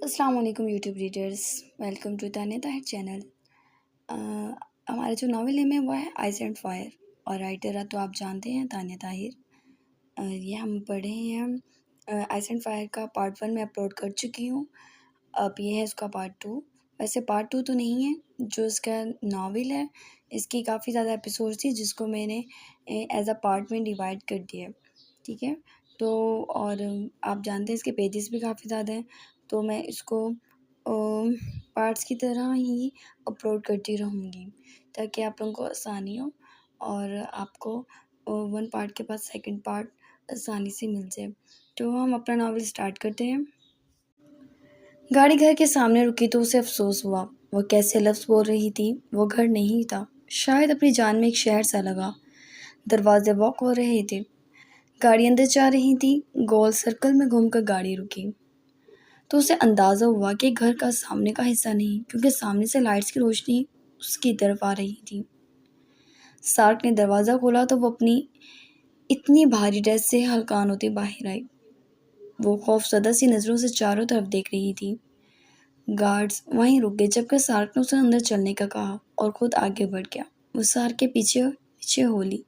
अस्सलाम वालेकुम YouTube readers. Welcome to Tanya Tahir channel. Uh, हमारा जो नावल नेम है वो है आइस एंड फायर और राइटर है तो आप जानते हैं तान्या ताहिर। ये हम पढ़े हैं। आइस एंड फायर का पार्ट 1 मैं अपलोड कर चुकी हूँ। अब ये है इसका पार्ट 2। वैसे पार्ट 2 तो नहीं है, जो इसका नावल है इसकी काफ़ी ज़्यादा एपिसोड थी जिसको मैंने एज अ पार्ट में डिवाइड कर दिया। ठीक है, तो और आप जानते हैं इसके पेजेस भी काफ़ी ज़्यादा हैं, तो मैं इसको पार्ट्स की तरह ही अपलोड करती रहूँगी ताकि आप लोगों को आसानी हो और आपको वन पार्ट के बाद सेकंड पार्ट आसानी से मिल जाए। तो हम अपना नावल स्टार्ट करते हैं। गाड़ी घर के सामने रुकी तो उसे अफसोस हुआ। वह कैसे लफ्ज़ बोल रही थी। वो घर नहीं था, शायद अपनी जान में एक शहर सा लगा। दरवाजे वॉक हो रहे थे। गाड़ी अंदर जा रही थी। गोल सर्कल में घूमकर गाड़ी रुकी तो उसे अंदाज़ा हुआ कि घर का सामने का हिस्सा नहीं, क्योंकि सामने से लाइट्स की रोशनी उसकी तरफ आ रही थी। सार्क ने दरवाज़ा खोला तो वो अपनी इतनी भारी ड्रेस से हलकान होती बाहर आई। वो खौफज़दा सी नज़रों से चारों तरफ देख रही थी। गार्ड्स वहीं रुक गए जबकि सार्क ने उसे अंदर चलने का कहा और खुद आगे बढ़ गया। वो सार्क के पीछे पीछे होली,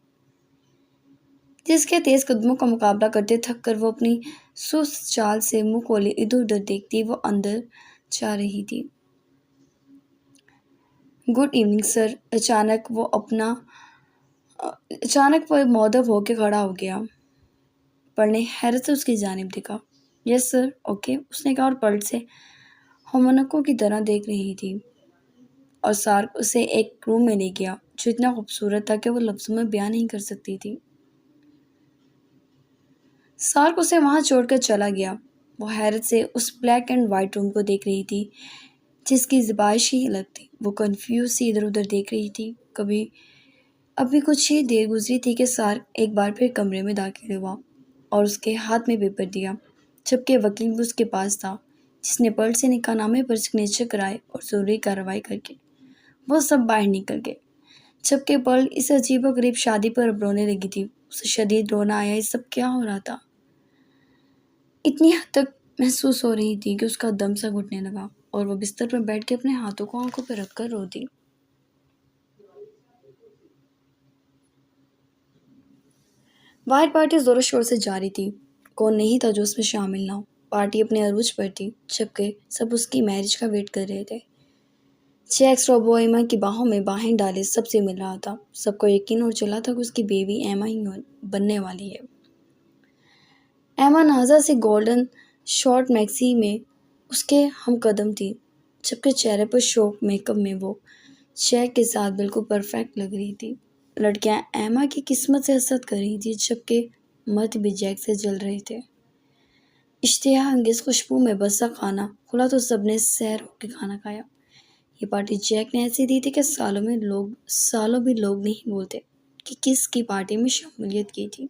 जिसके तेज कदमों का मुकाबला करते थक कर वो अपनी सुस्त चाल से मुंह खोले इधर उधर देखती वो अंदर जा रही थी। Good evening sir. अचानक वो मौदब होकर खड़ा हो गया। पल ने हैरत से उसकी जानिब देखा। यस सर, ओके, उसने कहा और पलट से हमनकों की तरह देख रही थी। और सार्क उसे एक रूम में ले गया जो इतना खूबसूरत था कि वो लफ्ज़ों में बयान नहीं कर सकती थी। सार्क उसे वहां छोड़कर चला गया। वो हैरत से उस ब्लैक एंड वाइट रूम को देख रही थी जिसकी ज़िबाइश ही अलग थी। वो कंफ्यूज सी इधर उधर देख रही थी। अभी कुछ ही देर गुजरी थी कि सार्क एक बार फिर कमरे में दाखिल हुआ और उसके हाथ में पेपर दिया, जबकि वकील भी उसके पास था जिसने पर्ल से निकाहनामे पर सिग्नेचर कराए और ज़रूरी कार्रवाई करके वो सब बाहर निकल गए। जबकि पर्ल इस अजीबोगरीब शादी पर अब रोने लगी थी। उसे शदीद रोना आया। ये सब क्या हो रहा था? इतनी हद तक महसूस हो रही थी कि उसका दम सा घुटने लगा और वो बिस्तर पर बैठ के अपने हाथों को आंखों पर रखकर रो दी। बाहर पार्टी जोरों शोर से जारी थी। कौन नहीं था जो उसमें शामिल ना हो। पार्टी अपने अरूज पर थी, जबकि सब उसकी मैरिज का वेट कर रहे थे। जैक्स रोबो एमा की बाहों में बाहें डाले सबसे मिल रहा था। सबको यकीन हो चला था कि उसकी बेबी एमा ही बनने वाली है। एमा नाजा से गोल्डन शॉर्ट मैक्सी में उसके हमकदम थी, जबकि चेहरे पर शौक मेकअप में वो जैक के साथ बिल्कुल परफेक्ट लग रही थी। लड़कियां एमा की किस्मत से हसद कर रही थी, जबकि मर्द भी जैक से जल रहे थे। इश्तिहा अंगेज खुशबू में बसा खाना खुला तो सबने सैर होकर खाना खाया। ये पार्टी जैक ने ऐसी दी थी कि सालों भी लोग नहीं बोलते कि किसकी पार्टी में शमूलियत की थी।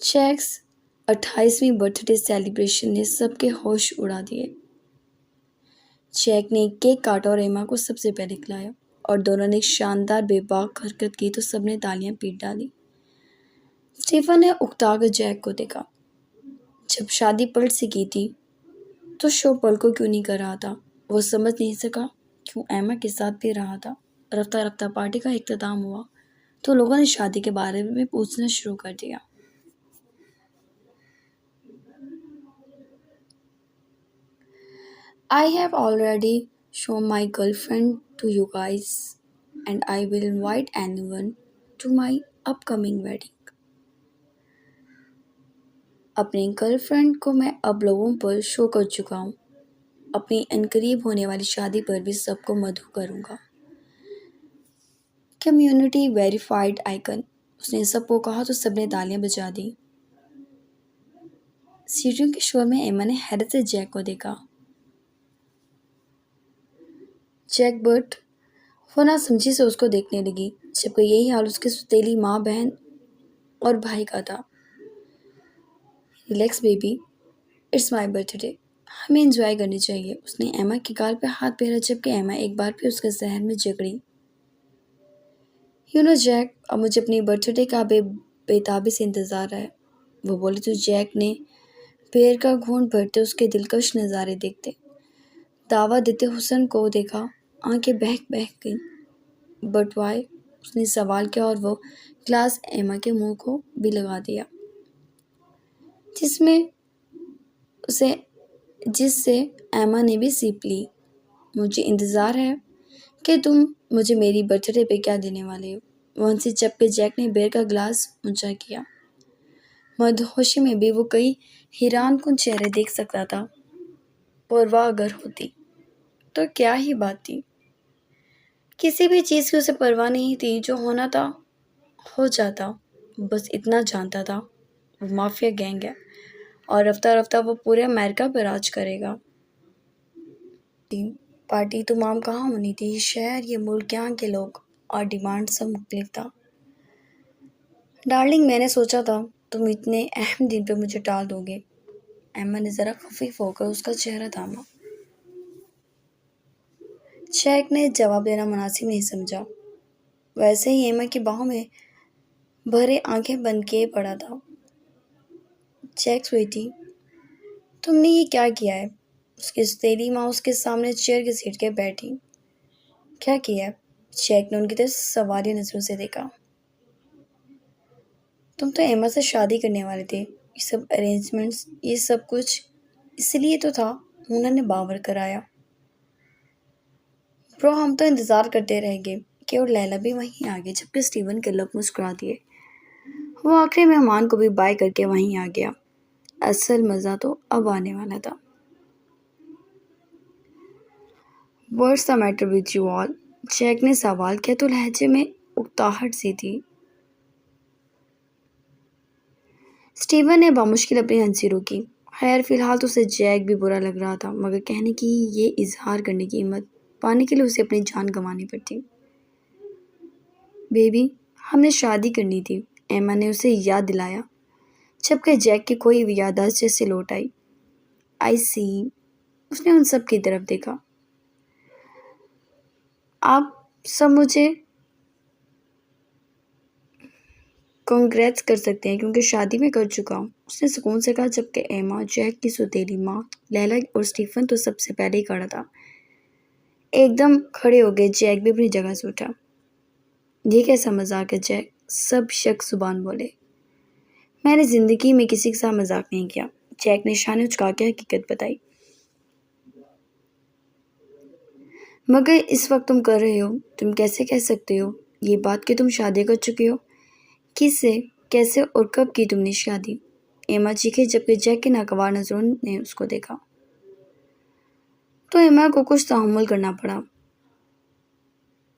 जैक्स 28वीं बर्थडे सेलिब्रेशन ने सबके होश उड़ा दिए। जैक ने केक काटा और एमा को सबसे पहले खिलाया और दोनों ने एक शानदार बेबाक हरकत की तो सबने तालियां पीट डाली। स्टीफन ने उकताकर जैक को देखा। जब शादी पलट से की थी तो शो पल को क्यों नहीं कर रहा था। वो समझ नहीं सका क्यों एमा के साथ भी रहा था। रफ्ता रफ्ता पार्टी का इख्तिताम हुआ तो लोगों ने शादी के बारे में पूछना शुरू कर दिया। I have already shown my girlfriend to you guys, and I will invite anyone to my upcoming wedding. अपनी गर्लफ्रेंड को मैं अब लोगों पर शो कर चुका हूँ। अपनी अनकरीब होने वाली शादी पर भी सबको मदऊ करूँगा। कम्युनिटी वेरीफाइड आइकन, उसने सबको कहा तो सबने तालियां बजा दी। सीढ़ियों के शोर में एमा ने हैरत से जैक को देखा। जैक बर्ट वो ना समझी से उसको देखने लगी, जबकि यही हाल उसकी सुतीली माँ, बहन और भाई का था। Relax baby, it's my birthday, हमें एंजॉय करनी चाहिए। उसने एमा के गाल पे हाथ फेरा, जबकि एमा एक बार फिर उसके जहन में जकड़ी। जैक, अब मुझे अपनी बर्थडे का बेताबी से इंतज़ार है, वो बोली तो जैक ने पैर का घूंट भरते उसके दिलकश नज़ारे देखते, दावा देते हुस्न को देखा, आंखें बहक बहक गईं। But why? उसने सवाल किया और वो ग्लास एमा के मुंह को भी लगा दिया, जिसमें उसे जिससे एमा ने भी सीप ली। मुझे इंतज़ार है कि तुम मुझे मेरी बर्थडे पे क्या देने वाले हो। वंशी चपके जैक ने बेर का ग्लास ऊंचा किया। मदहोशी में भी वो कई हैरानकुन चेहरे देख सकता था। परवाह अगर होती तो क्या ही बात थी। किसी भी चीज़ की उसे परवाह नहीं थी। जो होना था हो जाता। बस इतना जानता था, वो माफिया गैंग है और रफ्ता रफ्ता वो पूरे अमेरिका पर राज करेगा। पार्टी तमाम कहाँ होनी थी? ये शहर, ये मुल्क, यहाँ के लोग और डिमांड सब मुख्तलिफ था। डार्लिंग, मैंने सोचा था तुम इतने अहम दिन पे मुझे टाल दोगे। एम्मा ने ज़रा खफीफ होकर उसका चेहरा थामा। जैक ने जवाब देना मुनासिब नहीं समझा। वैसे ही एम्मा की बाहों में भरे आंखें बंद किए पड़ा था। जैक स्वीटी, तुमने ये क्या किया है? उसकी सौतेली माँ उसके सामने चेयर घसीट के बैठी। क्या किया है? जैक ने उनकी तरफ सवालिया नजरों से देखा। तुम तो एम्मा से शादी करने वाले थे। ये सब अरेंजमेंट्स, ये सब कुछ इसलिए तो था। उन्होंने बावर कराया। ब्रो, हम तो इंतज़ार करते रह गए कि और लैला भी वहीं आ गई, जबकि स्टीवन के लोग मुस्कुरा दिए। वो आखिरी मेहमान को भी बाय करके वहीं आ गया। असल मज़ा तो अब आने वाला था। What's the matter with you all? Jack ने सवाल किया तो लहजे में उकताहट सी थी। स्टीवन ने बामुश्किल अपनी हंसी रोकी। खैर, फिलहाल तो उसे जैक भी बुरा लग रहा था, मगर कहने की ये इजहार करने की हिम्मत पाने के लिए उसे अपनी जान गंवानी पड़ती। बेबी, हमने शादी करनी थी, एम्मा ने उसे याद दिलाया, जबकि जैक की कोई भी याददाश्त जैसे लौट आई। आई सी। उसने उन सब की तरफ देखा। आप सब मुझे कांग्रेट्स कर सकते हैं क्योंकि शादी में कर चुका हूँ, उसने सुकून से कहा, जबकि एमा, जैक की सौतेली माँ, लैला और स्टीफन तो सबसे पहले ही खड़ा था। एकदम खड़े हो गए। जैक भी अपनी जगह से उठा। ये कैसा मजाक है जैक? सब शख्स जुबान बोले। मैंने जिंदगी में किसी के साथ मजाक नहीं किया। जैक ने शान उचका के हकीकत बताई। मगर इस वक्त तुम कर रहे हो। तुम कैसे कह सकते हो ये बात कि तुम शादी कर चुके हो? किससे, कैसे और कब की तुमने शादी? एमा चीखे, जबकि जैक के नागवार नजरों ने उसको देखा। तो एमा को कुछ तहम्मुल करना पड़ा।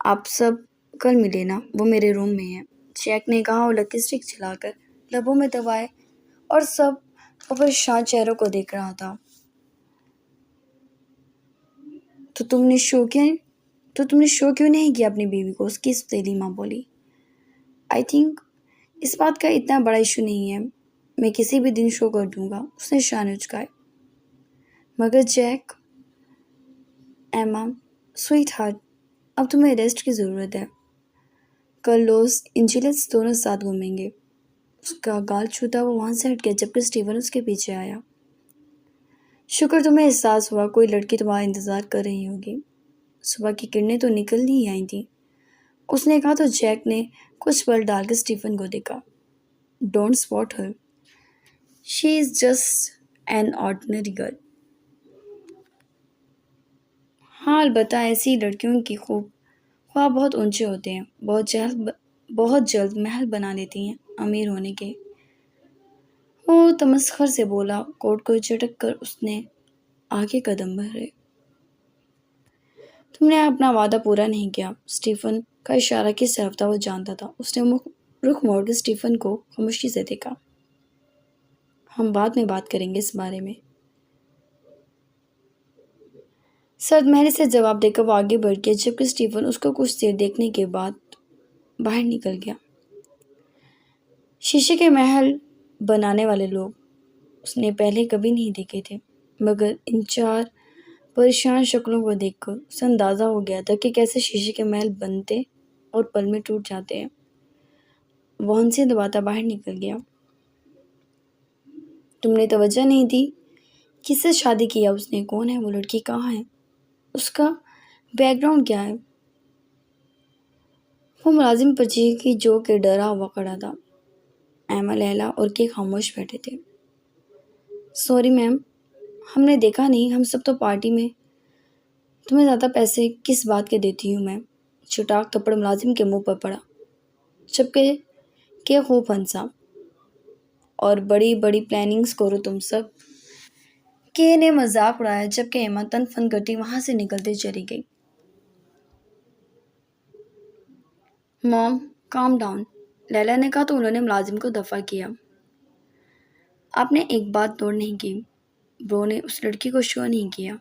आप सब कल मिले ना, वो मेरे रूम में है, जैक ने कहा और लकी स्टिक चलाकर लबों में दबाए और सब वो परेशान चेहरों को देख रहा था। तो तुमने शो क्यों नहीं किया अपनी बीवी को? उसकी सौतेली माँ बोली। आई थिंक इस बात का इतना बड़ा इशू नहीं है। मैं किसी भी दिन शो कर दूंगा, उसने शान उचकाए। मगर जैक, एमा, स्वीट हार्ट, अब तुम्हें रेस्ट की ज़रूरत है। कल लॉस एंजेलिस दोनों साथ घूमेंगे। उसका गाल छूता वो वहां से हट गया, जबकि स्टीवन उसके पीछे आया। शुक्र तुम्हें एहसास हुआ, कोई लड़की तुम्हारा इंतजार कर रही होगी। सुबह की किरणें तो निकल नहीं आई थी, उसने कहा तो जैक ने कुछ बल डालकर स्टीफन को देखा। Don't spot her, she is just an ordinary girl. हाँ, अलबत्ता ऐसी लड़कियों की ख्वाब बहुत ऊंचे होते हैं। बहुत जल्द महल बना लेती हैं अमीर होने के। वो तमस्खर से बोला। कोट को झटक कर उसने आगे कदम बढ़े। तुमने अपना वादा पूरा नहीं किया। स्टीफन का इशारा किस तरफ था वो जानता था। उसने रुख मोड़कर स्टीफन को खामोशी से देखा। हम बाद में बात करेंगे इस बारे में। सदमेरे से जवाब देकर वो आगे बढ़ गया, जबकि स्टीफन उसको कुछ देर देखने के बाद बाहर निकल गया। शीशे के महल बनाने वाले लोग उसने पहले कभी नहीं देखे थे, मगर इन चार परेशान शक्लों को देखकर उसे अंदाजा हो गया था कि कैसे शीशे के महल बनते और पल में टूट जाते हैं। वो हंसी दबाता बाहर निकल गया। तुमने तवज्जो नहीं दी। किससे शादी किया उसने? कौन है वो लड़की? कहाँ है? उसका बैकग्राउंड क्या है? वो मुलाजिम पर्ची की जो के डरा हुआ खड़ा था। एमा, लैला और के खामोश बैठे थे। सॉरी मैम, हमने देखा नहीं, हम सब तो पार्टी में। तुम्हें ज़्यादा पैसे किस बात के देती हूँ मैं? छुटाक थप्पड़ मुलाजिम के मुंह पर पड़ा। चुपके के खूब हंसा। और बड़ी बड़ी प्लानिंग्स करो तुम सब। के ने मजाक उड़ाया जबकि एमा तन फन करती वहां से निकलती चली गई। मॉम, काम डाउन, लैला ने कहा तो उन्होंने मुलाजिम को दफा किया। आपने एक बात नोट नहीं की, ब्रो ने उस लड़की को शो नहीं किया,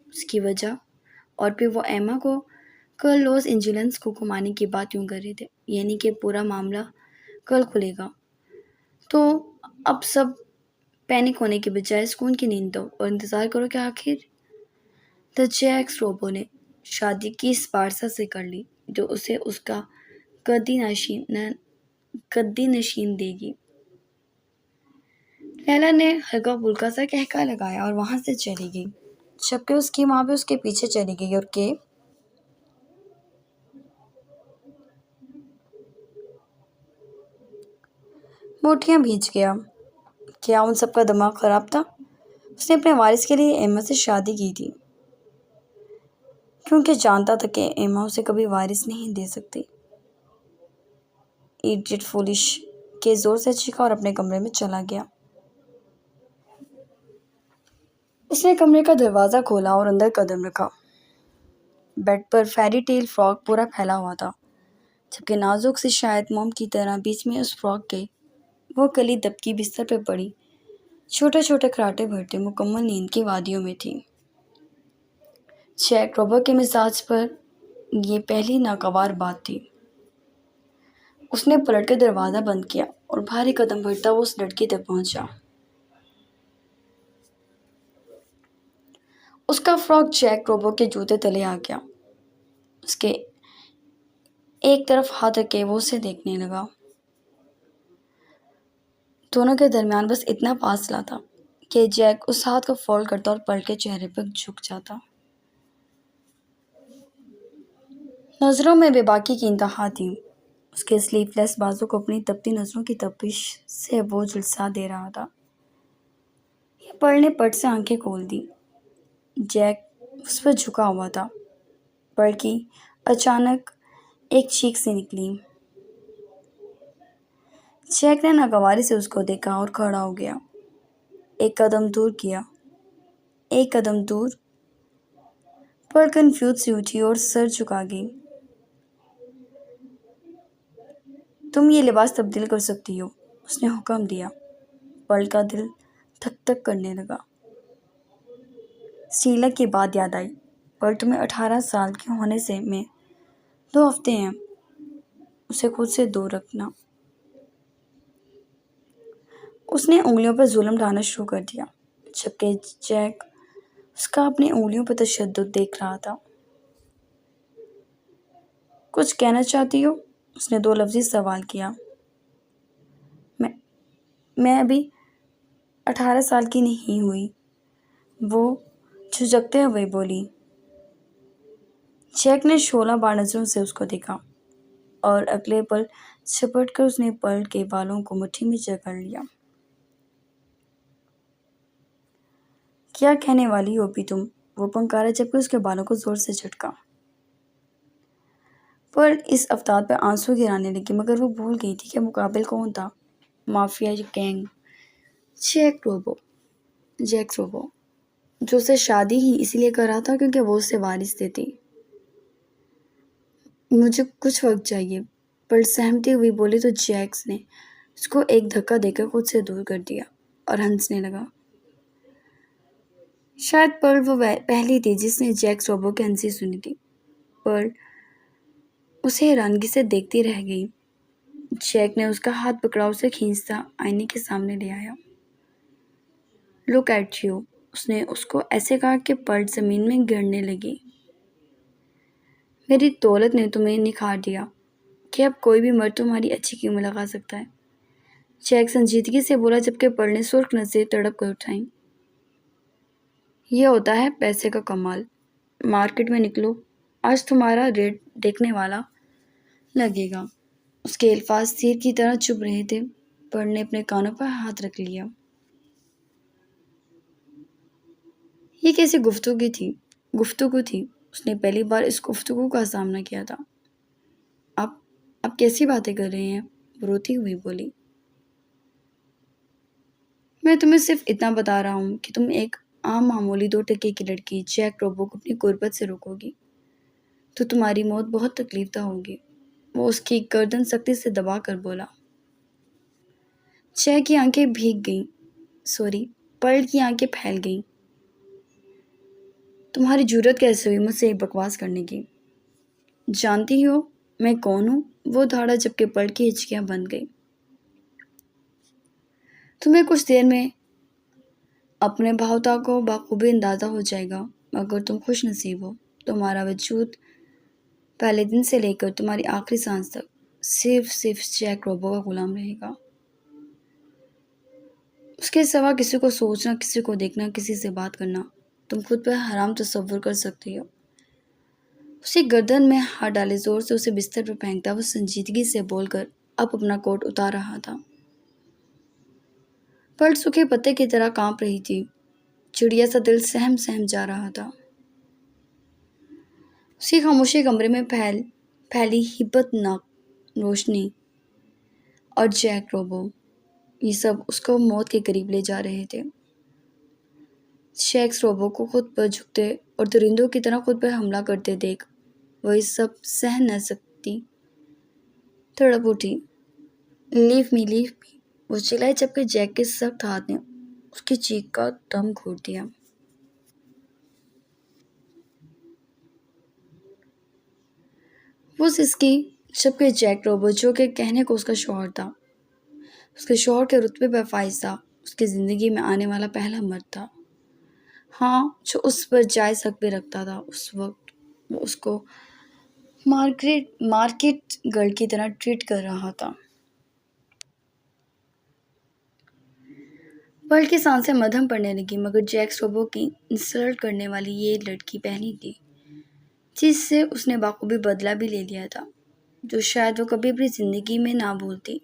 उसकी वजह। और फिर वो एमा को कल लॉस एंजलिस को घुमाने की बात यूं कर रहे थे, यानी कि पूरा मामला कल खुलेगा। तो अब सब पैनिक होने के बजाय सुकून की नींद दो और इंतज़ार करो कि आखिर। द जैक्स रोबो ने शादी की इस पारसा से कर ली जो उसे उसका कद्दी नशीन देगी। लैला ने हल्का फुल्का सा कहका लगाया और वहां से चली गई, जबकि उसकी माँ भी उसके पीछे चली गई। और के मोटियां भींच गया। क्या उन सबका दिमाग खराब था? उसने अपने वारिस के लिए एमा से शादी की थी क्योंकि जानता था कि एमा उसे कभी वारिस नहीं दे सकती। इडियट फूलिश, के जोर से चीखा और अपने कमरे में चला गया। उसने कमरे का दरवाज़ा खोला और अंदर कदम रखा। बेड पर फेरी टेल फ्रॉक पूरा फैला हुआ था, जबकि नाजुक सी शायद मोम की तरह बीच में उस फ्रॉक के वो कली दबकी बिस्तर पर पड़ी छोटे छोटे कराटे भरते मुकम्मल नींद की वादियों में थी। जैक रोबर के मिजाज पर यह पहली नागवार बात थी। उसने पलट कर दरवाज़ा बंद किया और भारी कदम भरता वो उस लड़की तक पहुंचा। उसका फ्रॉक जैक रोबो के जूते तले आ गया। उसके एक तरफ हाथ रखे वो उसे देखने लगा। दोनों के दरमियान बस इतना फासला था कि जैक उस हाथ को फोल्ड करता और पलट के चेहरे पर झुक जाता। नजरों में बेबाकी की इंतहा थी। उसके स्लीवलेस बाजू को अपनी तपती नजरों की तपिश से वो झुलसा दे रहा था। ये पढ़ ने पट से आंखें खोल दी। जैक उस पर झुका हुआ था। पढ़ की अचानक एक चीख से निकली। जैक ने नागवारी से उसको देखा और खड़ा हो गया। एक कदम दूर किया, एक कदम दूर। पढ़ कंफ्यूज सी उठी और सर झुका गई। तुम ये लिबास तब्दील कर सकती हो, उसने हुक्म दिया। पल का दिल धक धक करने लगा। शीला की बात याद आई। पर तुम्हें 18 साल के होने से में 2 हफ्ते हैं, उसे खुद से दूर रखना। उसने उंगलियों पर जुल्म ढाना शुरू कर दिया, जबकि जैक उसका अपनी उंगलियों पर तशद्दुद देख रहा था। कुछ कहना चाहती हो? उसने 2 लफ्ज़ी सवाल किया। मैं अभी 18 साल की नहीं हुई, वो झुझकते हुए बोली। जैक ने शोला बार नजरों से उसको देखा और अगले पल झपट कर उसने पल के बालों को मुट्ठी में जकड़ लिया। क्या कहने वाली हो भी तुम? वो पंकारा जबकि उसके बालों को जोर से झटका। पर इस अवतार पर आंसू गिराने लगी, मगर वो भूल गई थी कि मुकाबिल कौन था। माफिया गैंग जैक रोबो, जो उसे शादी ही इसलिए कर रहा था क्योंकि वो उसे वारिस देती। मुझे कुछ वक्त चाहिए, पर सहमती हुई बोली तो जैक्स ने उसको एक धक्का देकर खुद से दूर कर दिया और हंसने लगा। शायद पर्ल वो पहली थी जिसने जैक्स रोबो की हंसी सुनी थी। पर्ल उसे हैरानगी से देखती रह गई। जैक ने उसका हाथ पकड़ा, उसे खींचता आईने के सामने ले आया। लुक एट यू, उसने उसको ऐसे कहा कि पर्ल जमीन में गिरने लगी। मेरी दौलत ने तुम्हें निखार दिया कि अब कोई भी मर्द तुम्हारी अच्छी कीमत लगा सकता है। जैक संजीदगी से बोला जबकि पर्ल ने सुर्ख नजरें तड़प कर उठाई। यह होता है पैसे का कमाल। मार्केट में निकलो, आज तुम्हारा रेट देखने वाला लगेगा। उसके अल्फाज तीर की तरह चुभ रहे थे। पर्ल ने अपने कानों पर हाथ रख लिया। ये कैसी गुफ्तगू थी। उसने पहली बार इस गुफ्तगू का सामना किया था। आप कैसी बातें कर रहे हैं? वो रोती हुई बोली। मैं तुम्हें सिर्फ इतना बता रहा हूँ कि तुम एक आम मामूली 2 टके की लड़की जैक रोबो को अपनी गुर्बत से रोकोगी तो तुम्हारी मौत बहुत तकलीफदा होगी। वो उसकी गर्दन सख्ती से दबा कर बोला। जैक की आंखें भीग गईं। सॉरी, पर्ल की आंखें फैल गईं। तुम्हारी जुर्रत कैसे हुई मुझसे एक बकवास करने की? जानती हो मैं कौन हूँ? वो दहाड़ा जबकि पर्ल की हिचकियां बंद गई। तुम्हें कुछ देर में अपने भावता को बाखूबी अंदाजा हो जाएगा। अगर तुम खुश नसीब हो, तुम्हारा वजूद पहले दिन से लेकर तुम्हारी आखिरी सांस तक सिर्फ जैक रोबो का गुलाम रहेगा। उसके सिवा किसी को सोचना, किसी को देखना, किसी से बात करना तुम खुद पर हराम तस्वुर कर सकती हो। उसकी गर्दन में हाथ डाले जोर से उसे बिस्तर पर फेंकता वो संजीदगी से बोलकर अब अपना कोट उतार रहा था। पर्ल सूखे पत्ते की तरह कांप रही थी। चिड़िया सा दिल सहम सहम जा रहा था। उसकी खामोशी कमरे में फैली हिब्बतनाक रोशनी और जैक रोबो, ये सब उसको मौत के करीब ले जा रहे थे। जैक्स रोबो को खुद पर झुकते और दरिंदों की तरह खुद पर हमला करते देख वह सब सह न सकती, तड़प उठी। Leave me. वो चिल्लाई जबकि जैक के सख्त हाथ ने उसकी चीख का दम घोट दिया। वो सिसकी जबकि जैक रोबो, जो के कहने को उसका शौहर था, उसके शौहर के रुतबे पर फाइज था, उसकी जिंदगी में आने वाला पहला मर्द था। हाँ, जो उस पर जायज हक भी रखता था। उस वक्त वो उसको मार्केट गर्ल की तरह ट्रीट कर रहा था। पर्ल की सांसें मध्यम पड़ने लगी, मगर जैक्स रोबो की इंसल्ट करने वाली ये लड़की पहली थी जिससे उसने बाखूबी बदला भी ले लिया था, जो शायद वो कभी अपनी जिंदगी में ना भूलती।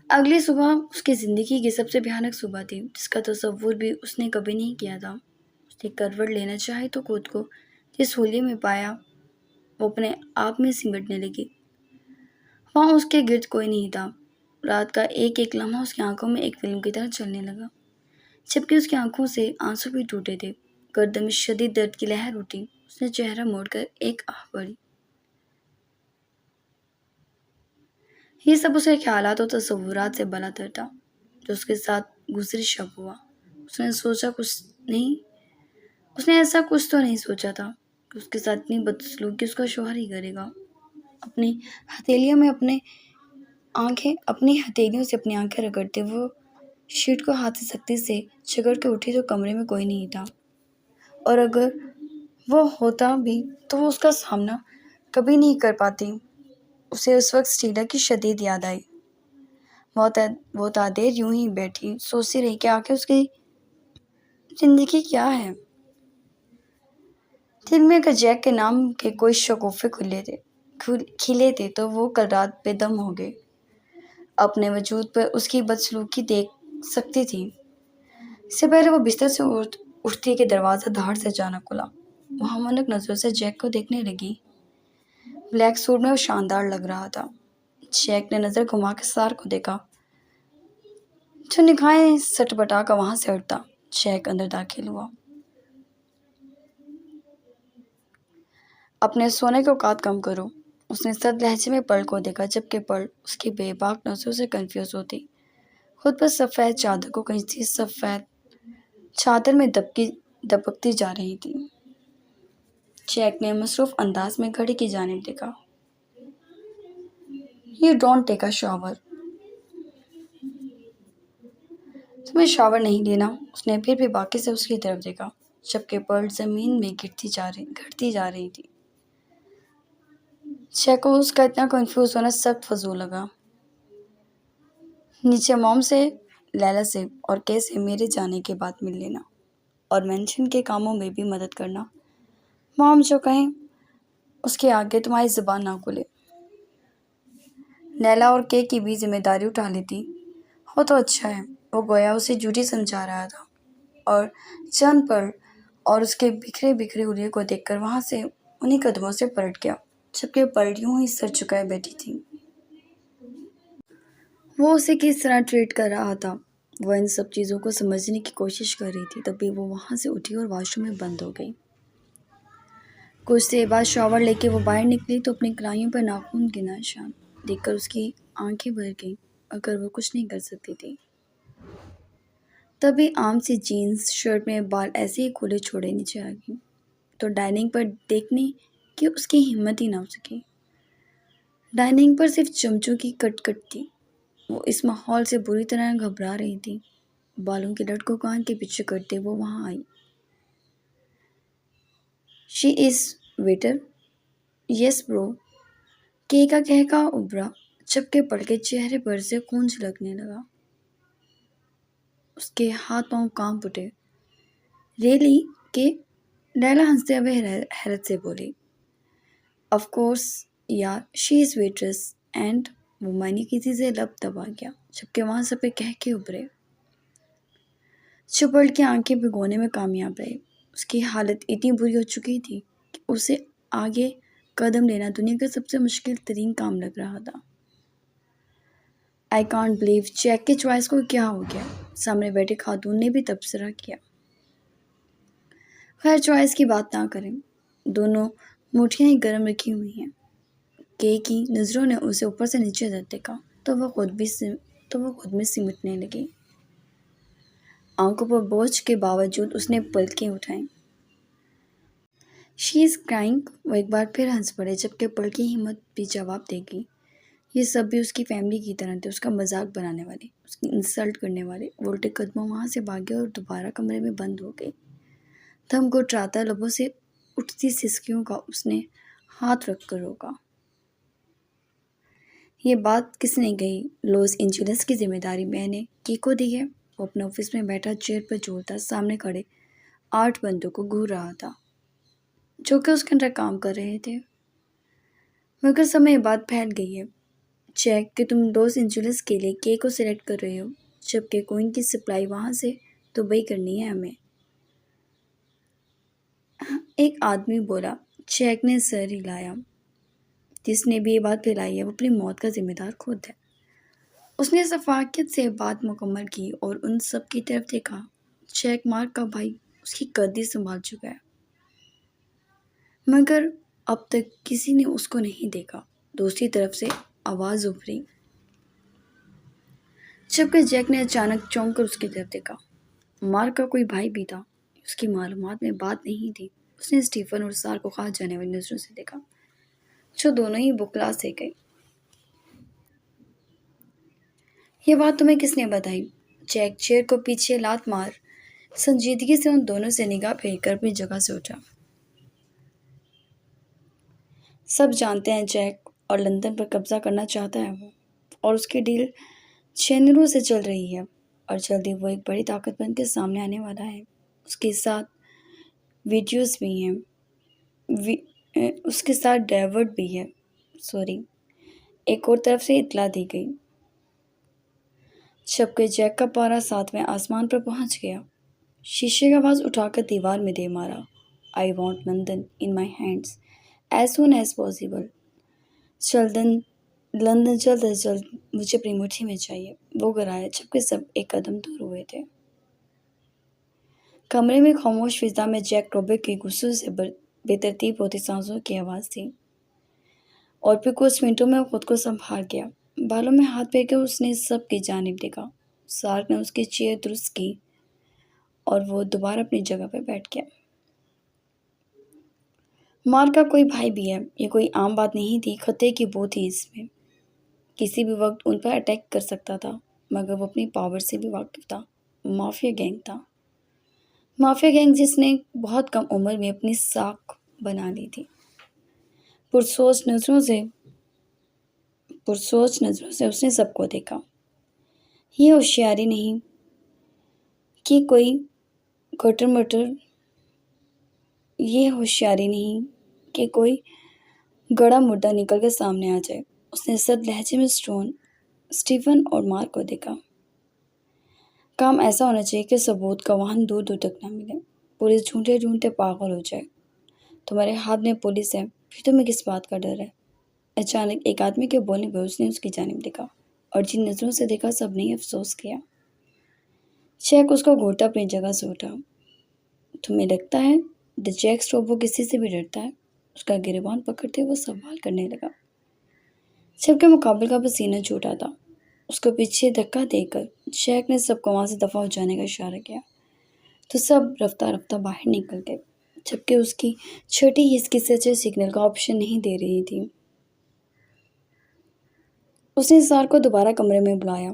अगली सुबह उसकी जिंदगी की सबसे भयानक सुबह थी, जिसका तसव्वुर भी उसने कभी नहीं किया था। उसने करवट लेना चाहे तो खुद को जिस होलिये में पाया वो अपने आप में सिमटने लगी। वहाँ उसके गिर्द कोई नहीं था। रात का एक एक लम्हा उसकी आंखों में एक फिल्म की तरह चलने लगा, जबकि उसकी आंखों से आंसू भी टूटे थे। गर्दन में शदीद दर्द की लहर उठी। उसने चेहरा मोड़कर एक आह भरी। ये सब उसके ख्यालात और तसव्वुरात से बलातर था, जो उसके साथ गुजरी शब हुआ। उसने ऐसा कुछ तो नहीं सोचा था कि उसके साथ इतनी बदसलूकी उसका शौहर ही करेगा। अपनी हथेलियों से अपनी आंखें रगड़ते वो शीट को हाथ से सख्ती से जकड़ के उठी तो कमरे में कोई नहीं था, और अगर वो होता भी तो वो उसका सामना कभी नहीं कर पाती। उसे उस वक्त स्टीला की शदीद याद आई। वो तादेर यूं ही बैठी सोचती रही कि आखिर उसकी जिंदगी क्या है। दिल में अगर जैक के नाम के कोई शगुफे खिले थे तो वो कल रात बेदम हो गए। अपने वजूद पर उसकी बदसलूकी देख सकती थी। इससे पहले वो बिस्तर से उठती कि दरवाज़ा धाड़ से अचानक खुला। वो हमनक नजरों से जैक को देखने लगी। ब्लैक सूट में वो शानदार लग रहा था। जैक ने नजर घुमा के सार को देखा, जो निगाहें सटपटा कर वहां से हटता। जैक अंदर दाखिल हुआ। अपने सोने के औकात कम करो। उसने सख्त लहजे में पर्ल को देखा, जबकि पर्ल उसकी बेबाक नजरों से कंफ्यूज होती खुद पर सफ़ेद चादर को खींचती सफ़ेद चादर में दबकती जा रही थी। जैक ने मसरूफ अंदाज में घड़ी की जानिब देखा। You don't take a shower. तुम्हें शावर नहीं लेना। उसने फिर भी बाकी से उसकी तरफ देखा, जबकि पर्ल जमीन में घटती जा रही थी। जैक को उसका इतना कंफ्यूज होना सख्त फजूल लगा। नीचे मॉम से, लैला से और कैसे मेरे जाने के बाद मिल लेना और मेंशन के कामों में भी मदद करना। मॉम जो कहें उसके आगे तुम्हारी ज़ुबान ना खुले। लैला और के की भी जिम्मेदारी उठा लेती हो तो अच्छा है। वो गोया उसे ड्यूटी समझा रहा था और चंद पल और उसके बिखरे बिखरे उलिये को देखकर वहां से उन्हीं कदमों से पलट गया जबकि पलट यूं ही सर झुकाए बैठी थी। वो उसे किस तरह ट्रीट कर रहा था, वह इन सब चीज़ों को समझने की कोशिश कर रही थी। तभी वो वहां से उठी और वॉशरूम में बंद हो गई। कुछ देर बाद शॉवर लेके वो बाहर निकली तो अपनी कलाइयों पर नाखून के निशान देखकर उसकी आंखें भर गईं, अगर वो कुछ नहीं कर सकती थी। तभी आम सी जीन्स शर्ट में बाल ऐसे ही खुले छोड़े नीचे आ गई तो डाइनिंग पर देखने की उसकी हिम्मत ही ना हो सकी। डाइनिंग पर सिर्फ चमचों की कटकट थी। वो इस माहौल से बुरी तरह घबरा रही थी। बालों की लट को कान के पीछे करते वो वहां आई। She is waiter. Yes bro. के का कहका उभरा जबकि पल के चेहरे पर से खून छलकने लगा। उसके हाथ पांव कांप उठे। रियली के? लैला हंसते हुए हैरत से बोली। ऑफ कोर्स यार, शी इज वेट्रेस एंड वो मायने किसी से लब दबा गया जबकि वहां सब पे कह के उभरे। चुपड़ की आंखें भिगोने में कामयाब रहे। उसकी हालत इतनी बुरी हो चुकी थी कि उसे आगे कदम लेना दुनिया का सबसे मुश्किल तरीन काम लग रहा था। आई कॉन्ट बिलीव जैक की चॉइस को क्या हो गया, सामने बैठे खातून ने भी तबसरा किया। खैर चॉइस की बात ना करें, दोनों मुठियां ही गर्म रखी हुई हैं। के की नज़रों ने उसे ऊपर से नीचे तक देखा तो वह खुद में सिमटने लगी। आंखों पर बोझ के बावजूद उसने पलकें उठाई। She is crying. वो एक बार फिर हंस पड़े जबकि पलकी हिम्मत भी जवाब देगी। ये सब भी उसकी फैमिली की तरह थे, उसका मजाक बनाने वाले, उसकी इंसल्ट करने वाले। वो उल्टे कदमों वहां से भागे और दोबारा कमरे में बंद हो गई। थम को ट्राता लबों से उठती सिसकियों का उसने हाथ रखकर रोका। ये बात किसने कही? लॉस एंजलिस की जिम्मेदारी मैंने की को दी है। वो अपने ऑफिस में बैठा चेयर पर जोड़ता सामने खड़े 8 बंदों को घूर रहा था जो कि उसके अंदर काम कर रहे थे। मगर समय बाद फैल गई है। चेक कि तुम लॉस एंजलिस के लिए के को सिलेक्ट कर रहे हो जबकि कोइन की सप्लाई वहां से दुबई करनी है हमें। एक आदमी बोला। चेक ने सर हिलाया। जिसने भी ये बात फैलाई है वो अपनी मौत का जिम्मेदार खुद है। उसने सफाकियत से बात मुकम्मल की और उन सब की तरफ देखा। चेक मार्क का भाई उसकी गद्दी संभाल चुका है मगर अब तक किसी ने उसको नहीं देखा। दूसरी तरफ से आवाज उभरी जबकि जैक ने अचानक चौंक कर उसकी तरफ देखा। मार्क का कोई भाई भी था, उसकी मालूमात में बात नहीं थी। उसने स्टीफन और सार को खास जाने वाली नजरों से देखा जो दोनों ही बुकला से गए। ये बात तुम्हें किसने बताई? जैक चेयर को पीछे लात मार संजीदगी से उन दोनों से निगाह फेरकर अपनी जगह से उठा। सब जानते हैं जैक और लंदन पर कब्जा करना चाहता है वो, और उसकी डील चेनरू से चल रही है और जल्दी वो एक बड़ी ताकत बन के सामने आने वाला है। उसके साथ वीडियोस भी हैं। उसके साथ डेवर्ड भी है। सॉरी, एक और तरफ से इतला दी गई जबकि जैक का पारा 7वें आसमान पर पहुंच गया। शीशे का आवाज उठाकर दीवार में दे मारा। I want London in my hands as soon as possible. जल्दन लंदन जल्द अज जल्द मुझे अपनी मुट्ठी में चाहिए। वो गिराया जबकि सब एक कदम दूर हुए थे। कमरे में खामोश फिजा में जैक रोबिक की गुस्से से बेतरतीब होती सांसों की आवाज़ थी और फिर कुछ मिनटों में वो खुद को संभाल गया। बालों में हाथ फेंके उसने सब की जानिब देखा। सार्क ने उसकी चेयर दुरुस्त की और वो दोबारा अपनी जगह पर बैठ गया। मार्क का कोई भाई भी है, ये कोई आम बात नहीं थी। खतरे की बो थी इसमें। किसी भी वक्त उन पर अटैक कर सकता था मगर वो अपनी पावर से भी वाकिफ था। माफिया गैंग था। माफिया गैंग जिसने बहुत कम उम्र में अपनी साख बना ली थी। पुरसोच नज़रों से पुरसोच नज़रों से उसने सबको देखा। ये होशियारी नहीं कि कोई कटर-मटर ये होशियारी नहीं कि कोई गड़ा मुर्दा निकल कर सामने आ जाए। उसने सख्त लहजे में स्टीफन और मार्क को देखा। काम ऐसा होना चाहिए कि सबूत का वाहन दूर दूर तक ना मिले। पुलिस ढूंढते ढूंढते पागल हो जाए। तुम्हारे हाथ में पुलिस है, फिर तुम्हें किस बात का डर है? अचानक एक आदमी के बोलने पर उसने उसकी जानिब देखा और जिन नजरों से देखा सबने अफसोस किया। जैक उसका घोटा अपनी जगह से उठा। तुम्हें लगता है द जैक स्ट्रोबो किसी से भी डरता है? उसका गिरेबान पकड़ते हुए सवाल करने लगा, जबकि मुकाबले का पसीना छूटा था। उसको पीछे धक्का देकर जैक ने सबको वहां से दफा हो जाने का इशारा किया, तो सब रफ्ता रफ्ता बाहर निकल गए, जबकि उसकी छोटी हिचकी सच्चे सिग्नल का ऑप्शन नहीं दे रही थी। उसने सार को दोबारा कमरे में बुलाया।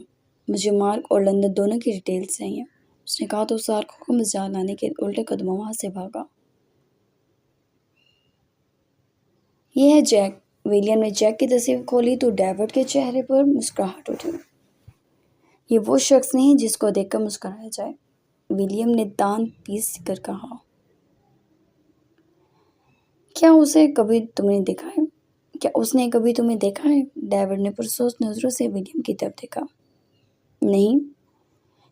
मुझे मार्क और लंदन दोनों की डिटेल्स चाहिए, उसने कहा तो सार को मजाक लाने के उल्टे कदमों वहां से भागा। ये है जैक। विलियम ने जैक की तस्वीर खोली तो डेविड के चेहरे पर मुस्कुराहट उठी। ये वो शख्स नहीं जिसको देखकर मुस्कुराया जाए, विलियम ने दांत पीस कर कहा। क्या उसे कभी तुमने देखा है? क्या उसने कभी तुम्हें देखा है? डेविड ने पुरसोच नजरों से विलियम की तरफ देखा। नहीं,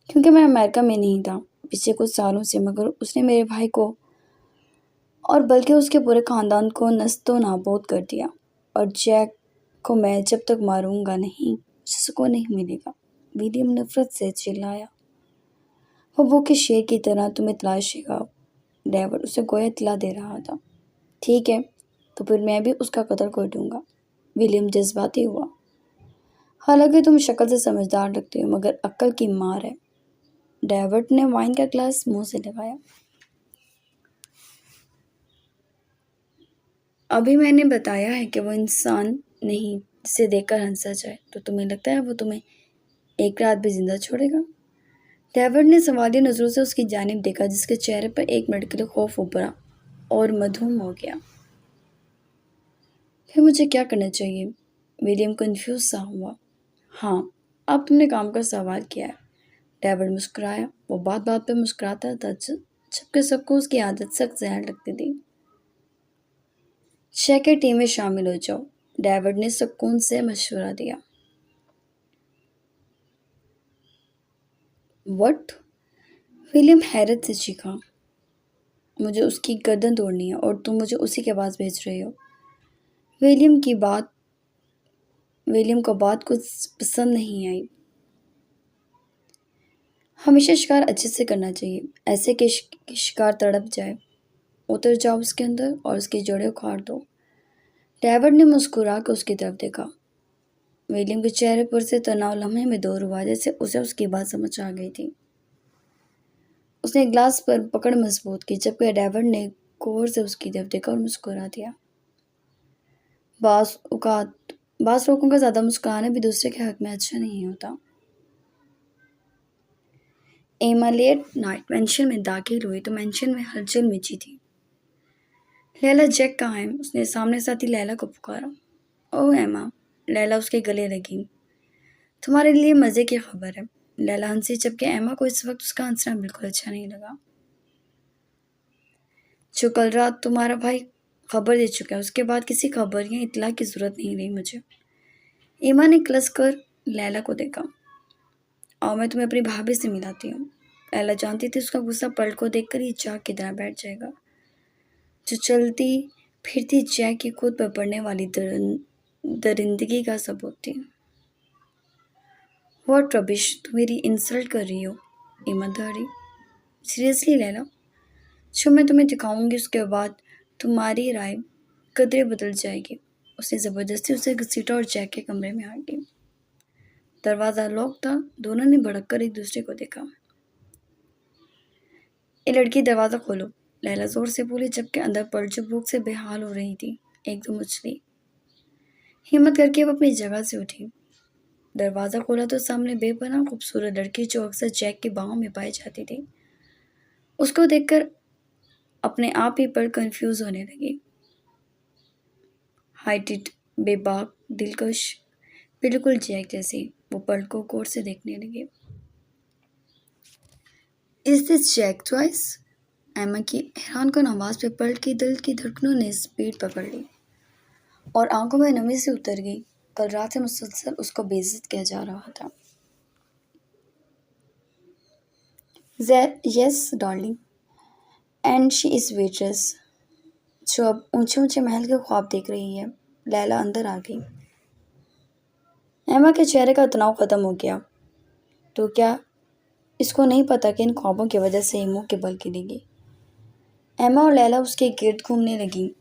क्योंकि मैं अमेरिका में नहीं था पिछले कुछ सालों से, मगर उसने मेरे भाई को और बल्कि उसके पूरे खानदान को नस्तो नाबूद कर दिया। और जैक को मैं जब तक मारूंगा नहीं, मुझे सुकून नहीं मिलेगा। विलियम नफरत से चिल्लाया। वो भूखे शेर की तरह तुम्हें तलाशेगा। डेविड उसे गोया इत्तला दे रहा था। ठीक है, तो फिर मैं भी उसका कत्ल कर दूंगा। विलियम जज्बाती हुआ। हालांकि तुम शक्ल से समझदार लगते हो, मगर अक्ल की मार है। डेविड ने वाइन का ग्लास मुंह से लगाया। अभी मैंने बताया है कि वो इंसान नहीं जिसे देखकर हंसा जाए, तो तुम्हें लगता है वो तुम्हें एक रात भी जिंदा छोड़ेगा? डेविड ने सवालिया नजरों से उसकी जानिब देखा, जिसके चेहरे पर एक मिनट के लिए खौफ उभरा और मधुम हो गया। फिर मुझे क्या करना चाहिए? विलियम कंफ्यूज सा हुआ। हाँ, अब तुमने काम का सवाल किया है। डेविड मुस्कुराया। वो बात बात पर मुस्कुराता था, जबकि सबको उसकी आदत सख्त जहर लगती थी। शेखर टीम में शामिल हो जाओ, डेविड ने सुकून से मशवरा दिया। वट? विलियम हैरत से चीखा। मुझे उसकी गर्दन तोड़नी है और तुम मुझे उसी के पास भेज रहे हो। विलियम की बात विलियम को बात कुछ पसंद नहीं आई। हमेशा शिकार अच्छे से करना चाहिए, ऐसे कि शिकार तड़प जाए। उतर जाओ उसके अंदर और उसकी जड़ें उखाड़ दो। डेविड ने मुस्कुरा कर उसकी तरफ देखा। विलियम के चेहरे पर से तनाव लम्हे में दूर हुआ, जैसे उसे उसकी बात समझ आ गई थी। उसने ग्लास पर पकड़ मजबूत की, जबकि डेविड ने गौर से उसकी तरफ देखा और मुस्कुरा दिया। बास औकात बास लोगों का ज्यादा मुस्कुराना भी दूसरे के हक में अच्छा नहीं होता। एमा लेट नाइट मैंशन में दाखिल हुई तो मैंशन में हलचल मची थी। लैला, जैक कहाँ है? उसने सामने साथी लैला को पुकारा। ओह एमा, लैला उसके गले लगी। तुम्हारे लिए मजे की खबर है। लैला हंसी, जबकि एमा को इस वक्त उसका हंसना बिल्कुल अच्छा नहीं लगा। जो कल रात तुम्हारा भाई खबर दे चुका है, उसके बाद किसी खबर या इतला की जरूरत नहीं रही मुझे। एमा ने क्लस कर लैला को देखा। और मैं तुम्हें अपनी भाभी से मिलाती हूँ। लैला जानती थी उसका गुस्सा पलट को देखकर ही चाक की तरह बैठ जाएगा, जो चलती फिरती जैक की खुद पर पड़ने वाली दरिंदगी का सबूत थी। व्हाट रबिश, तुम मेरी इंसल्ट कर रही हो? ईमानदारी। सीरियसली लैला, जो मैं तुम्हें दिखाऊंगी उसके बाद तुम्हारी राय कदरे बदल जाएगी। उसने जबरदस्ती उसे घसीटा और जैक के कमरे में आ गई। दरवाजा लॉक था। दोनों ने भड़क कर एक दूसरे को देखा। ये लड़की, दरवाजा खोलो, लैला जोर से बोली, जबकि अंदर पलचू भूख से बेहाल हो रही थी। एकदम उछली। हिम्मत करके वो अपनी जगह से उठी। दरवाजा खोला तो सामने बेपनाह खूबसूरत लड़की, जो अक्सर जैक की बाहों में पाई जाती थी, उसको देखकर अपने आप ही पर कंफ्यूज होने लगी। हाइटेड, बेबाक, दिलकश, बिल्कुल जैक जैसी। वो पर्ल को गौर से देखने लगे। Is this Jack twice? Emma की हैरानकुन आवाज़ पे पर्ल की दिल की धड़कनों ने स्पीड पकड़ ली और आंखों में नमी से उतर गई। कल रात से मुसलसल उसको बेइज्जत किया जा रहा था। Yes darling, and she is waitress, जो अब ऊंचे ऊंचे महल के ख्वाब देख रही है। लैला अंदर आ गई। एमा के चेहरे का तनाव खत्म हो गया। तो क्या इसको नहीं पता कि इन ख्वाबों की वजह से ये मुंह के बल गिरेगी? एमा और लैला उसके गिर्द घूमने लगी।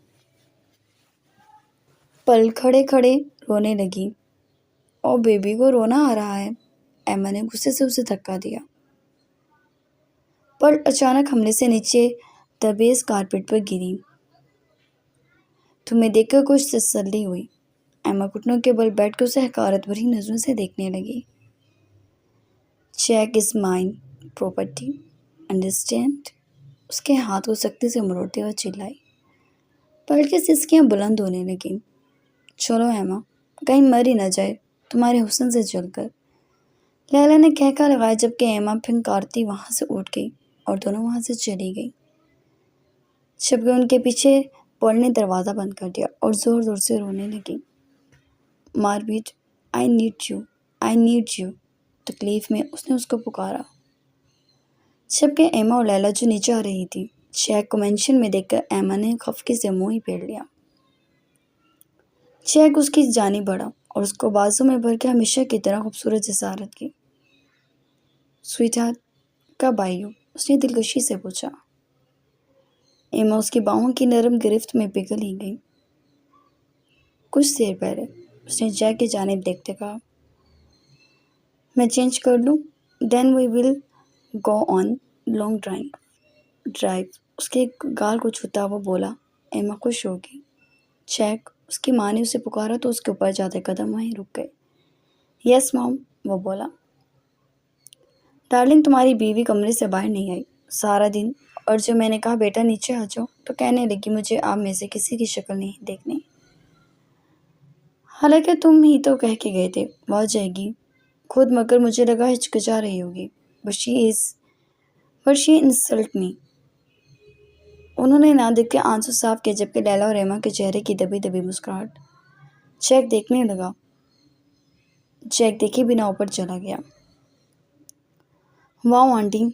पल खड़े खड़े रोने लगी। और बेबी को रोना आ रहा है। एमा ने गुस्से से उसे धक्का दिया। पल अचानक हमले से नीचे दबेज कारपेट पर गिरी। तुम्हें देखकर कुछ तसल्ली हुई। एमा घुटनों के बल बैठ कर उसे हकारत भरी नजरों से देखने लगी। Check is mine property, understand? उसके हाथ को सख्ती से मरोड़ते हुए चिल्लाई। पल की सिसकियां बुलंद होने लगी। चलो एमा, कहीं मर ही न जाए तुम्हारे हुस्न से जलकर। लैला ने कहका लगाया जबकि एमा फिंकारती वहां से उठ गई और दोनों वहां से चली गई। जबकि उनके पीछे पल ने दरवाज़ा बंद कर दिया और ज़ोर ज़ोर से रोने लगी। मारबीट, I need you, I need you, तकलीफ में उसने उसको पुकारा। जबकि एमा और लैला जो नीचे आ रही थी, चेक को मेंशन में देखकर एमा ने खफकी से मुंह ही फेर लिया। चेक उसकी जानी बढ़ा और उसको बाजू में भर के हमेशा की तरह खूबसूरत जसारत की। स्वीटहार्ट, कब आई हो? उसने दिलकशी से पूछा। एमा उसकी बाहों की नरम गिरफ्त में पिघल ही गई। कुछ देर पहले, उसने जैक की जानिब देखते कहा। मैं चेंज कर लूँ? Then we will go on long drive. उसके गाल को छूता वो बोला। एमा खुश हो गई। चेक, उसकी माँ ने उसे पुकारा तो उसके ऊपर जाते कदम वहीं रुक गए। यस मॉम, वो बोला। डार्लिंग, तुम्हारी बीवी कमरे से बाहर नहीं आई सारा दिन, और जब मैंने कहा बेटा नीचे आ जाओ तो कहने लगी मुझे आप में से किसी की शक्ल नहीं देखनी। हालांकि तुम ही तो कह के गए थे वो आ जाएगी खुद, मगर मुझे लगा हिचकिचा रही होगी। But she insult me. उन्होंने ना देख के आंसू साफ किए जबकि लैला और एमा के चेहरे की दबी दबी मुस्कुराहट। चेक देखने लगा। चेक देखे बिना ऊपर चला गया। वाह आंटी,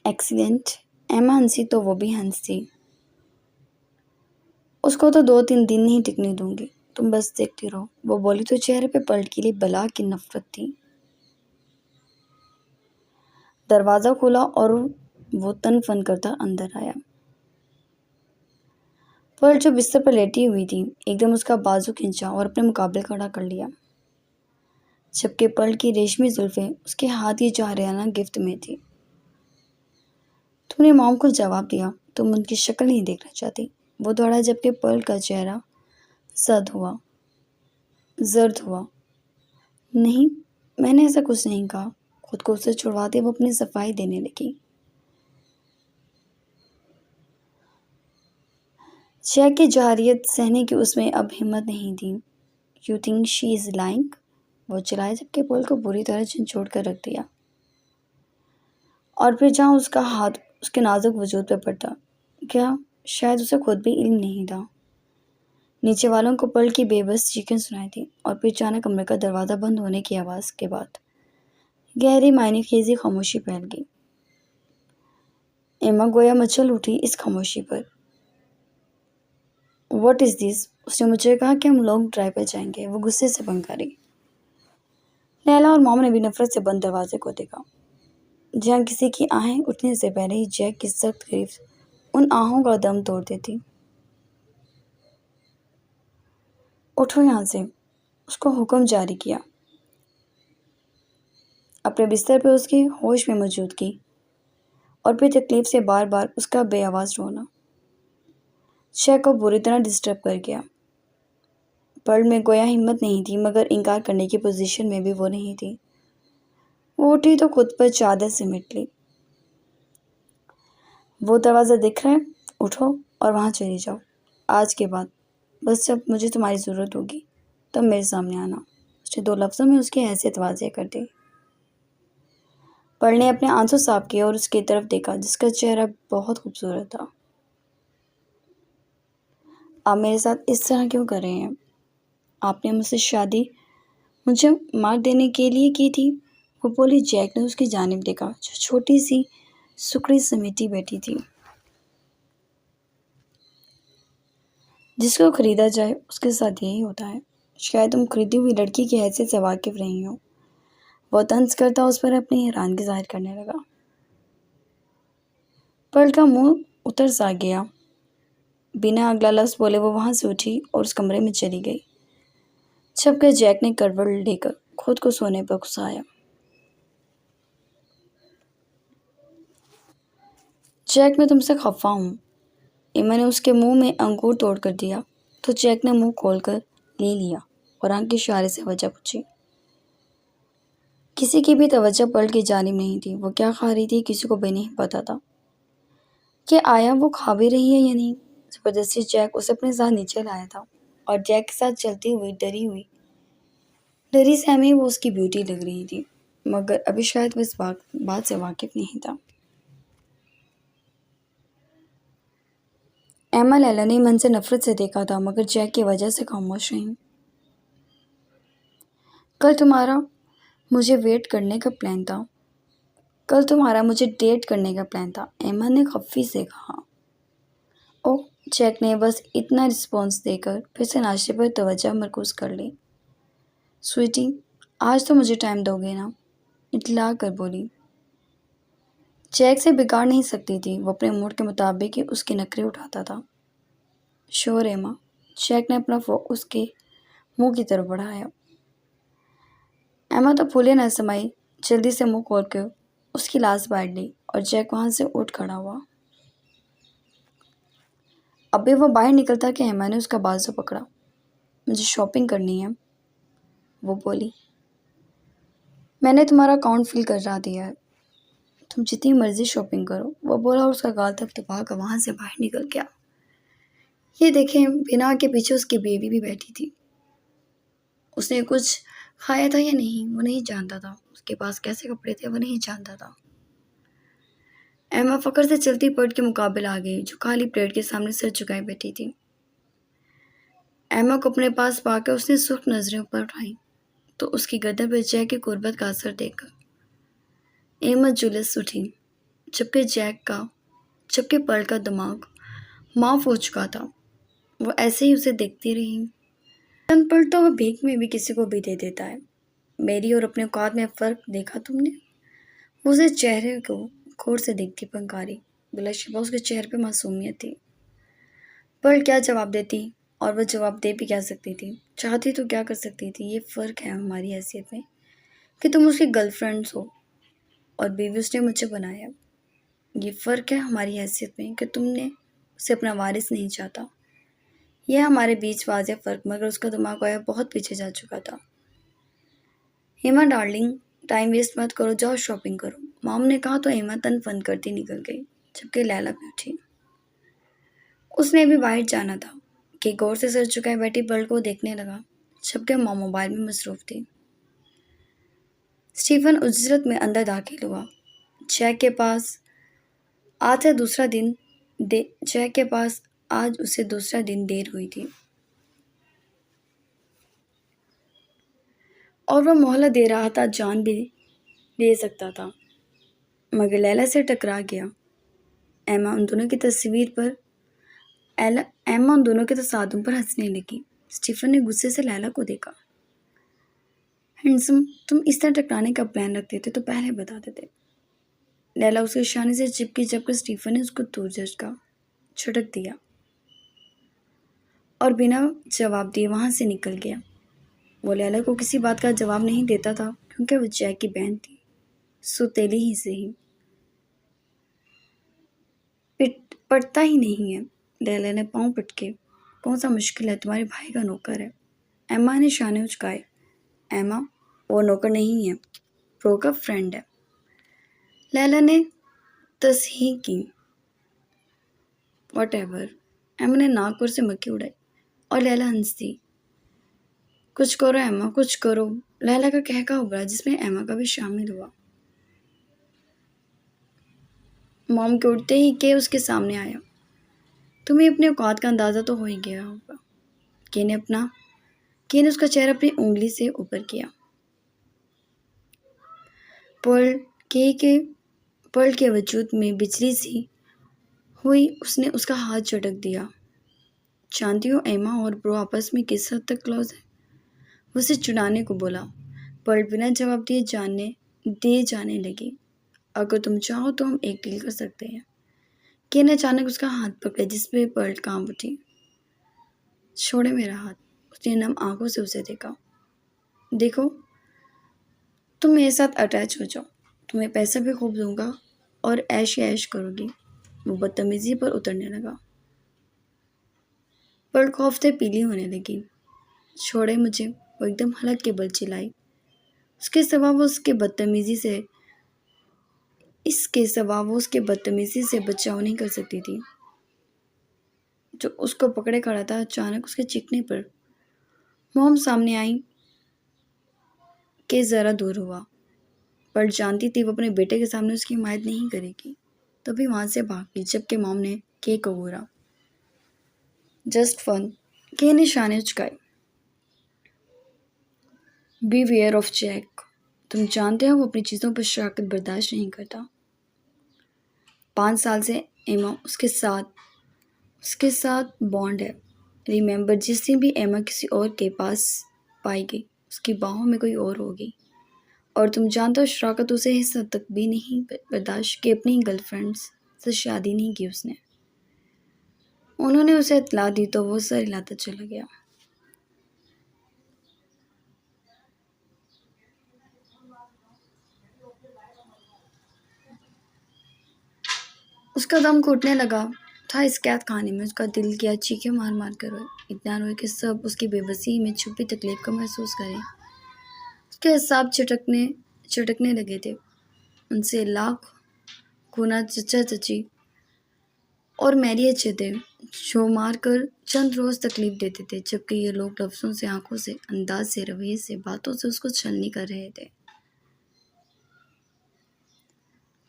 एक्सीलेंट। एमा हंसी तो वो भी हंसी। उसको तो 2-3 दिन नहीं टिकने दूंगी, तुम बस देखती रहो, वो बोली तो चेहरे पे पलट के लिए बला की नफरत थी। दरवाज़ा खुला और वो तन फन करता अंदर आया। पल जो बिस्तर पर लेटी हुई थी एकदम उसका बाजू खींचा और अपने मुकाबले खड़ा कर लिया। जबकि पल की रेशमी जुल्फें उसके हाथ की चाहरियाना गिफ्ट में थी। तुमने मॉम को जवाब दिया, तुम उनकी शक्ल नहीं देखना चाहती, वो दौड़ा जबकि पल का चेहरा जर्द हुआ। नहीं, मैंने ऐसा कुछ नहीं कहा। खुद को उससे छुड़वाते वो अपनी सफाई देने लगी। चेक की जारियत सहने की उसमें अब हिम्मत नहीं थी। You think she is lying? वो चिल्लाया जबकि पल को बुरी तरह झंझोड़ कर रख दिया। और फिर जहाँ उसका हाथ उसके नाजुक वजूद पर पड़ता, क्या शायद उसे खुद भी इल्म नहीं था। नीचे वालों को पल की बेबस चीखें सुनाई थी और फिर अचानक कमरे का दरवाज़ा बंद होने की आवाज़ के बाद गहरी मायनेखेज़ी खामोशी फैल गई। एमा गोया मचल उठी इस खामोशी पर। What is this? उसने मुझे कहा कि हम लॉन्ग ड्राइव पर जाएंगे, वो गुस्से से बंकारी। लैला और मॉम ने भी नफरत से बंद दरवाजे को देखा, जहाँ किसी की आहें उठने से पहले ही जैक की सख्त गिरफ्त उन आहों का दम तोड़ देती। उठो यहाँ से, उसको हुक्म जारी किया। अपने बिस्तर पर उसकी होश में मौजूद की और फिर तकलीफ से बार बार उसका बेआवाज़ रोना चेक को बुरी तरह डिस्टर्ब कर गया। पल में गोया हिम्मत नहीं थी मगर इनकार करने की पोजीशन में भी वो नहीं थी। वो उठी तो खुद पर चादर सिमट ली। वो दरवाज़ा दिख रहा है, उठो और वहाँ चली जाओ। आज के बाद बस जब मुझे तुम्हारी ज़रूरत होगी तब मेरे सामने आना। उसने 2 लफ्ज़ों में उसकी हैसियत वाज़ेह कर दी। पर्ल ने अपने आंसू साफ किए और उसकी तरफ देखा जिसका चेहरा बहुत खूबसूरत था। आप मेरे साथ इस तरह क्यों कर रहे हैं? आपने मुझसे शादी मुझे मार देने के लिए की थी? वो बोली। जैक ने उसकी जानिब देखा जो छोटी सी सुकड़ी समेटी बैठी थी। जिसको खरीदा जाए उसके साथ यही होता है। शायद तुम खरीदी हुई लड़की की हैसियत से वाकिफ रही हो। वो तंज करता उस पर अपनी हैरानगी जाहिर करने लगा। पर्ल का मुंह उतर सा गया। बिना अगला लफ्ज़ बोले वो वहां से उठी और उस कमरे में चली गई। छपकर जैक ने करवट लेकर खुद को सोने पर घुसाया। जैक, मैं तुमसे खफा हूँ। एमा ने उसके मुंह में अंगूर तोड़ कर दिया तो जैक ने मुंह खोलकर ले लिया और आंख के इशारे से वजह पूछी। किसी की भी तवज्जो पर्ल की जानिब नहीं थी। वो क्या खा रही थी किसी को भी नहीं पता था कि आया वो खा भी रही है या नहीं। जबरदस्ती जैक उसे अपने साथ नीचे लाया था और जैक के साथ चलती हुई डरी सहमी वो उसकी ब्यूटी लग रही थी, मगर अभी शायद वो इस बात से वाकिफ नहीं था। एमा लैला ने मन से नफरत से देखा था मगर जैक की वजह से खामोश रही। कल तुम्हारा मुझे वेट करने का प्लान था। कल तुम्हारा मुझे डेट करने का प्लान था, एमा ने खफ्फी से कहा। ओह, जैक ने बस इतना रिस्पॉन्स देकर फिर से नाश्ते पर तवज्जो मरकूज कर ली। स्वीटी, आज तो मुझे टाइम दोगे ना? इतला कर बोली। जैक से बिगाड़ नहीं सकती थी। वो अपने मूड के मुताबिक ही उसके नखरे उठाता था। श्योर एमा। जैक ने अपना फोक उसके मुंह की तरफ बढ़ाया। एमा तो फूले न समाई जल्दी से मुंह खोल कर उसकी लाश बांट ली और जैक वहां से उठ खड़ा हुआ। अभी वो बाहर निकलता कि एमा ने उसका बाजू पकड़ा। मुझे शॉपिंग करनी है, वो बोली। मैंने तुम्हारा अकाउंट फिल करा दिया है, तुम जितनी मर्जी शॉपिंग करो, वो बोला और उसका गाल तक दबा कर वहां से बाहर निकल गया। ये देखें, बिना के पीछे उसकी बेबी भी बैठी थी। उसने कुछ खाया था या नहीं वो नहीं जानता था। उसके पास कैसे कपड़े थे वो नहीं जानता था। एमा फकर से चलती पर्ट के मुकाबले आ गई जो खाली प्लेट के सामने सिर झुकाए बैठी थी। एमा को अपने पास पाकर उसने सुर्ख नजरें ऊपर उठाई तो उसकी गर्दन पर जैक की कुर्बत का असर देखकर एमा जुलस उठी। जबकि पर्ल का दिमाग माफ हो चुका था। वो ऐसे ही उसे देखती रही। चंद पल तो वह भीख में भी किसी को भी दे देता है। मेरी और अपने औकात में फ़र्क देखा तुमने? वो उसे चेहरे को गौर से देखती पंकारी। बिलाशुबा उसके चेहरे पे मासूमियत थी। पर क्या जवाब देती? और वह जवाब दे भी क्या सकती थी? चाहती तो क्या कर सकती थी? ये फ़र्क है हमारी हैसियत में कि तुम उसकी गर्लफ्रेंड्स हो और बीवी उसने मुझे बनाया। ये फ़र्क है हमारी हैसियत में कि तुमने उसे अपना वारिस नहीं चाहता। यह हमारे बीच वाज़ेह फ़र्क, मगर उसका दिमाग गोया बहुत पीछे जा चुका था। हेमा डार्लिंग, टाइम वेस्ट मत करो, जाओ शॉपिंग करो, मॉम ने कहा तो हेमा तन फन करती निकल गई जबकि लैला भी उठी। उसने भी बाहर जाना था कि गौर से सर झुकाए बैठी पर्ल को देखने लगा जबकि मॉम मोबाइल में मसरूफ थी। स्टीफन उजरत में अंदर दाखिल हुआ। जैक के पास आज उसे दूसरा दिन देर हुई थी और वह मोहलत दे रहा था, जान भी दे सकता था, मगर लैला से टकरा गया। एमा उन दोनों के तसादुम पर हंसने लगी। स्टीफन ने गुस्से से लैला को देखा। हैंडसम, तुम इस तरह टकराने का प्लान रखते थे तो पहले बता देते। लैला उसके इशारे से चिपकी जबकि स्टीफन ने उसको दूर झटक दिया और बिना जवाब दिए वहां से निकल गया। वो लैला को किसी बात का जवाब नहीं देता था क्योंकि वो जैक की बहन थी, सुतेली ही सही, पटता ही नहीं है। लैला ने पाँव पटके। कौन सा मुश्किल है, तुम्हारे भाई का नौकर है। एमा ने शाने उचकाए। एमा, वो नौकर नहीं है, प्रो का फ्रेंड है। लैला ने तस्हीह की। What ever. एमा ने नागपुर से मक्खी उड़ाई। और लैला हंसती। कुछ करो एम्मा, कुछ करो। लैला का कहका उभरा जिसमें एम्मा का भी शामिल हुआ। मॉम के उठते ही के उसके सामने आया। तुम्हें अपने औकात का अंदाज़ा तो हो ही गया होगा। के ने उसका चेहरा अपनी उंगली से ऊपर किया। पर्ल के वजूद में बिजली सी हुई उसने उसका हाथ झटक दिया। जानती हो एम्मा और ब्रो आपस में किस हद तक क्लोज है? वो उसे चिढ़ाने को बोला। पर्ल बिना जवाब दिए जाने लगी। अगर तुम चाहो तो हम एक डील कर सकते हैं। के ने अचानक उसका हाथ पकड़ा जिसपे पर्ल कांप उठी। छोड़े मेरा हाथ। उसने नम आंखों से उसे देखा। देखो, तुम मेरे साथ अटैच हो जाओ। तुम्हें पैसा भी खूब दूंगा और ऐश करोगी। वो बदतमीजी पर उतरने लगा। पर्ल खौफ से पीली होने लगी। छोड़े मुझे, वो एकदम हलक के बल चिल्लाई। इसके सिवा वो उसके बदतमीजी से बचाव नहीं कर सकती थी। जो उसको पकड़े खड़ा था। अचानक उसके चीखने पर मॉम सामने आई के ज़रा दूर हुआ। पर जानती थी वो अपने बेटे के सामने उसकी हिमायत नहीं करेगी। तभी वहां से भाग गई जबकि मॉम ने के को घूरा। Just fun. के ने शाने उचकाए। Beware of Jack. तुम जानते हो वो अपनी चीज़ों पर शराकत बर्दाश्त नहीं करता। 5 साल से एमा उसके साथ बॉन्ड है। रिमेंबर, जिस दिन भी एमा किसी और के पास पाई गई उसकी बाहों में कोई और होगी। और तुम जानते हो शराकत उसे इस हद तक भी नहीं बर्दाश्त कि अपनी गर्लफ्रेंड्स से शादी नहीं की उसने। उन्होंने उसे इत्तला दी तो वो सर हिलाता चला गया। उसका दम घुटने लगा था इस कैद खाने में। उसका दिल किया चीखें मार मार कर रोए। इतना रोए कि सब उसकी बेबसी में छुपी तकलीफ का महसूस करें। उसके हिसाब चटकने लगे थे। उनसे लाख गुना चचा चची और मैरी अच्छे थे जो मारकर चंद रोज तकलीफ देते थे, जबकि ये लोग लफ्जों से, आंखों से, अंदाज से, रवैये से, बातों से उसको छलनी कर रहे थे।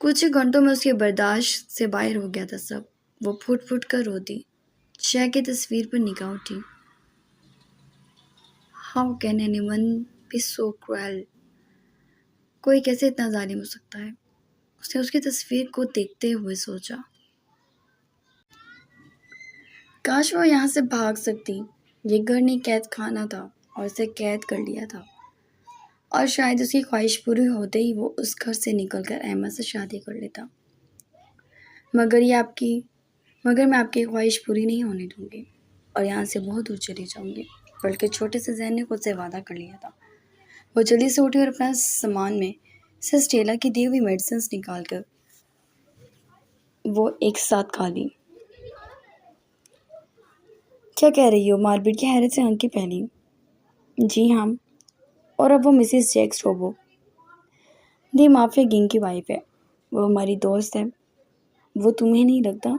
कुछ ही घंटों में उसके बर्दाश्त से बाहर हो गया था सब। वो फुट फुट कर रोती। जय की तस्वीर पर निगाह उठी। How can anyone be so cruel? कोई कैसे इतना जालिम हो सकता है? उसने उसकी तस्वीर को देखते हुए सोचा। काश वो यहाँ से भाग सकती। ये घर नहीं कैद खाना था और उसे कैद कर लिया था। और शायद उसकी ख्वाहिश पूरी होते ही वो उस घर से निकलकर एम्मा से शादी कर लेता। मगर मैं आपकी ख्वाहिश पूरी नहीं होने दूंगी और यहाँ से बहुत दूर चली जाऊंगी। बल्कि छोटे से जहन ने खुद से वादा कर लिया था। वो जल्दी से उठी और अपना सामान में से स्टेला की दी हुई मेडिसिन निकाल कर वो एक साथ खा ली। क्या कह रही हो? मारपीट की हैरत से आंखें पहली। जी हाँ, और अब वो मिसेस जैक स्ट्रोबो दी माफिया किंग की वाइफ है। वो हमारी दोस्त है। वो तुम्हें नहीं लगता?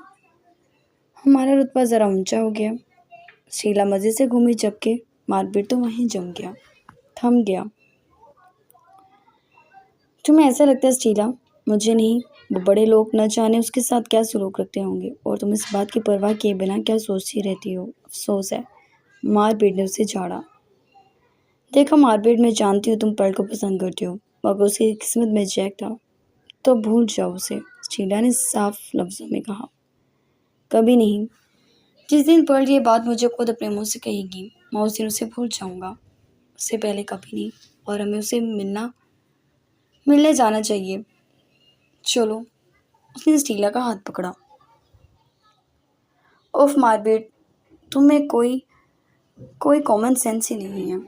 हमारा रुतबा ज़रा ऊंचा हो गया। शीला मज़े से घूमी जबकि मारपीट तो वहीं थम गया। तुम्हें ऐसा लगता है शीला? मुझे नहीं। वो बड़े लोग न जाने उसके साथ क्या सलूक रखते होंगे और तुम इस बात की परवाह किए बिना क्या सोचती रहती हो? अफसोस है। मारपीट ने उसे झाड़ा। देखो मारपीट, मैं जानती हूँ तुम पर्ल को पसंद करती हो, मगर उसकी किस्मत में जैक था तो भूल जाओ उसे। शीला ने साफ लफ्जों में कहा। कभी नहीं। जिस दिन पर्ल ये बात मुझे खुद अपने मुंह से कहेगी मैं उस दिन उसे भूल जाऊंगा। उससे पहले कभी नहीं। और हमें उसे मिलने जाना चाहिए। चलो। उसने शीला का हाथ पकड़ा। उफ मारपीट, तुम्हें कोई कॉमन सेंस ही नहीं है।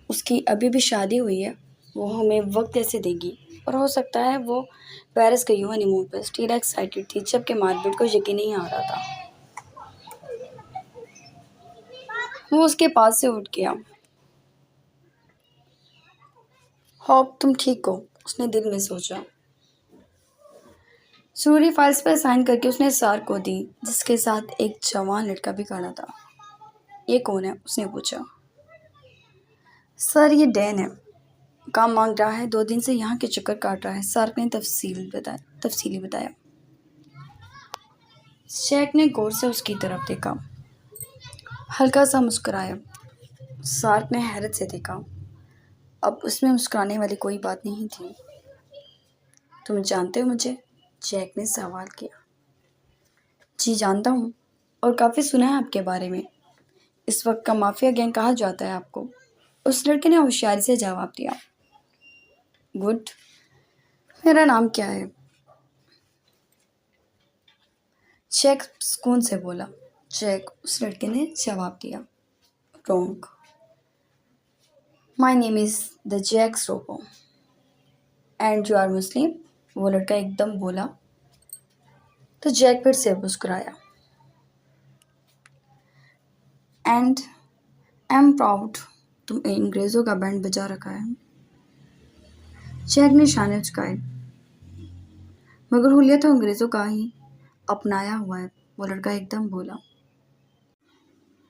उसकी अभी भी शादी हुई है। वो हमें वक्त ऐसे देगी और हो सकता है वो पेरिस गई हो हनीमून पर। शीला एक्साइटेड थी जबकि मारपीट को यकीन नहीं आ रहा था। वो उसके पास से उठ गया। होप तुम ठीक हो, उसने दिल में सोचा। जरूरी फाइल्स पर साइन करके उसने सार को दी जिसके साथ एक जवान लड़का भी खड़ा था। ये कौन है? उसने पूछा। सर, ये डैन है। काम मांग रहा है, 2 दिन से यहाँ के चक्कर काट रहा है, सार्क ने तफसीली बताया। जैक ने गौर से उसकी तरफ देखा, हल्का सा मुस्कुराया। सार्क ने हैरत से देखा। अब उसमें मुस्कुराने वाली कोई बात नहीं थी। तुम जानते हो मुझे? जैक ने सवाल किया। जी जानता हूँ, और काफ़ी सुना है आपके बारे में। इस वक्त का माफिया गैंग कहा जाता है आपको? उस लड़के ने होशियारी से जवाब दिया। गुड। मेरा नाम क्या है? जैक सुकून से बोला। जैक, उस लड़के ने जवाब दिया। Wrong. My name is the Jack Stropo. And you are Muslim? वो लड़का एकदम बोला। तो जैक फिर से मुस्कुराया। And I am proud. तुम अंग्रेज़ों का बैंड बजा रखा है। जैक ने शाने झुकाए। मगर हुलिया तो अंग्रेज़ों का ही अपनाया हुआ है, वो लड़का एकदम बोला।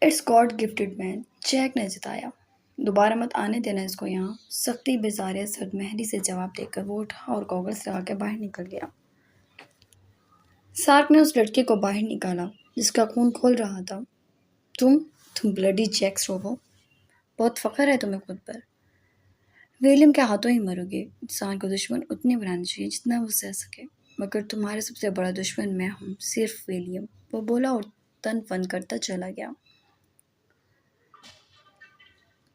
It's God gifted man, Jack ने जताया। दोबारा मत आने देना इसको यहाँ। सख्ती बेजारियत सदमहरी से जवाब देकर वो उठा और गॉगल्स लगा के बाहर निकल गया। सार्क ने उस लड़के को बाहर निकाला जिसका खून खोल रहा था। तुम ब्लडी जैक स्ट्रोबो, बहुत फख्र है तुम्हें खुद पर। विलियम के हाथों ही मरोगे। इंसान को दुश्मन उतने बनाने चाहिए जितना वो सह सके, मगर तुम्हारे सबसे बड़ा दुश्मन मैं हूँ, सिर्फ विलियम। वो बोला और तन फन करता चला गया।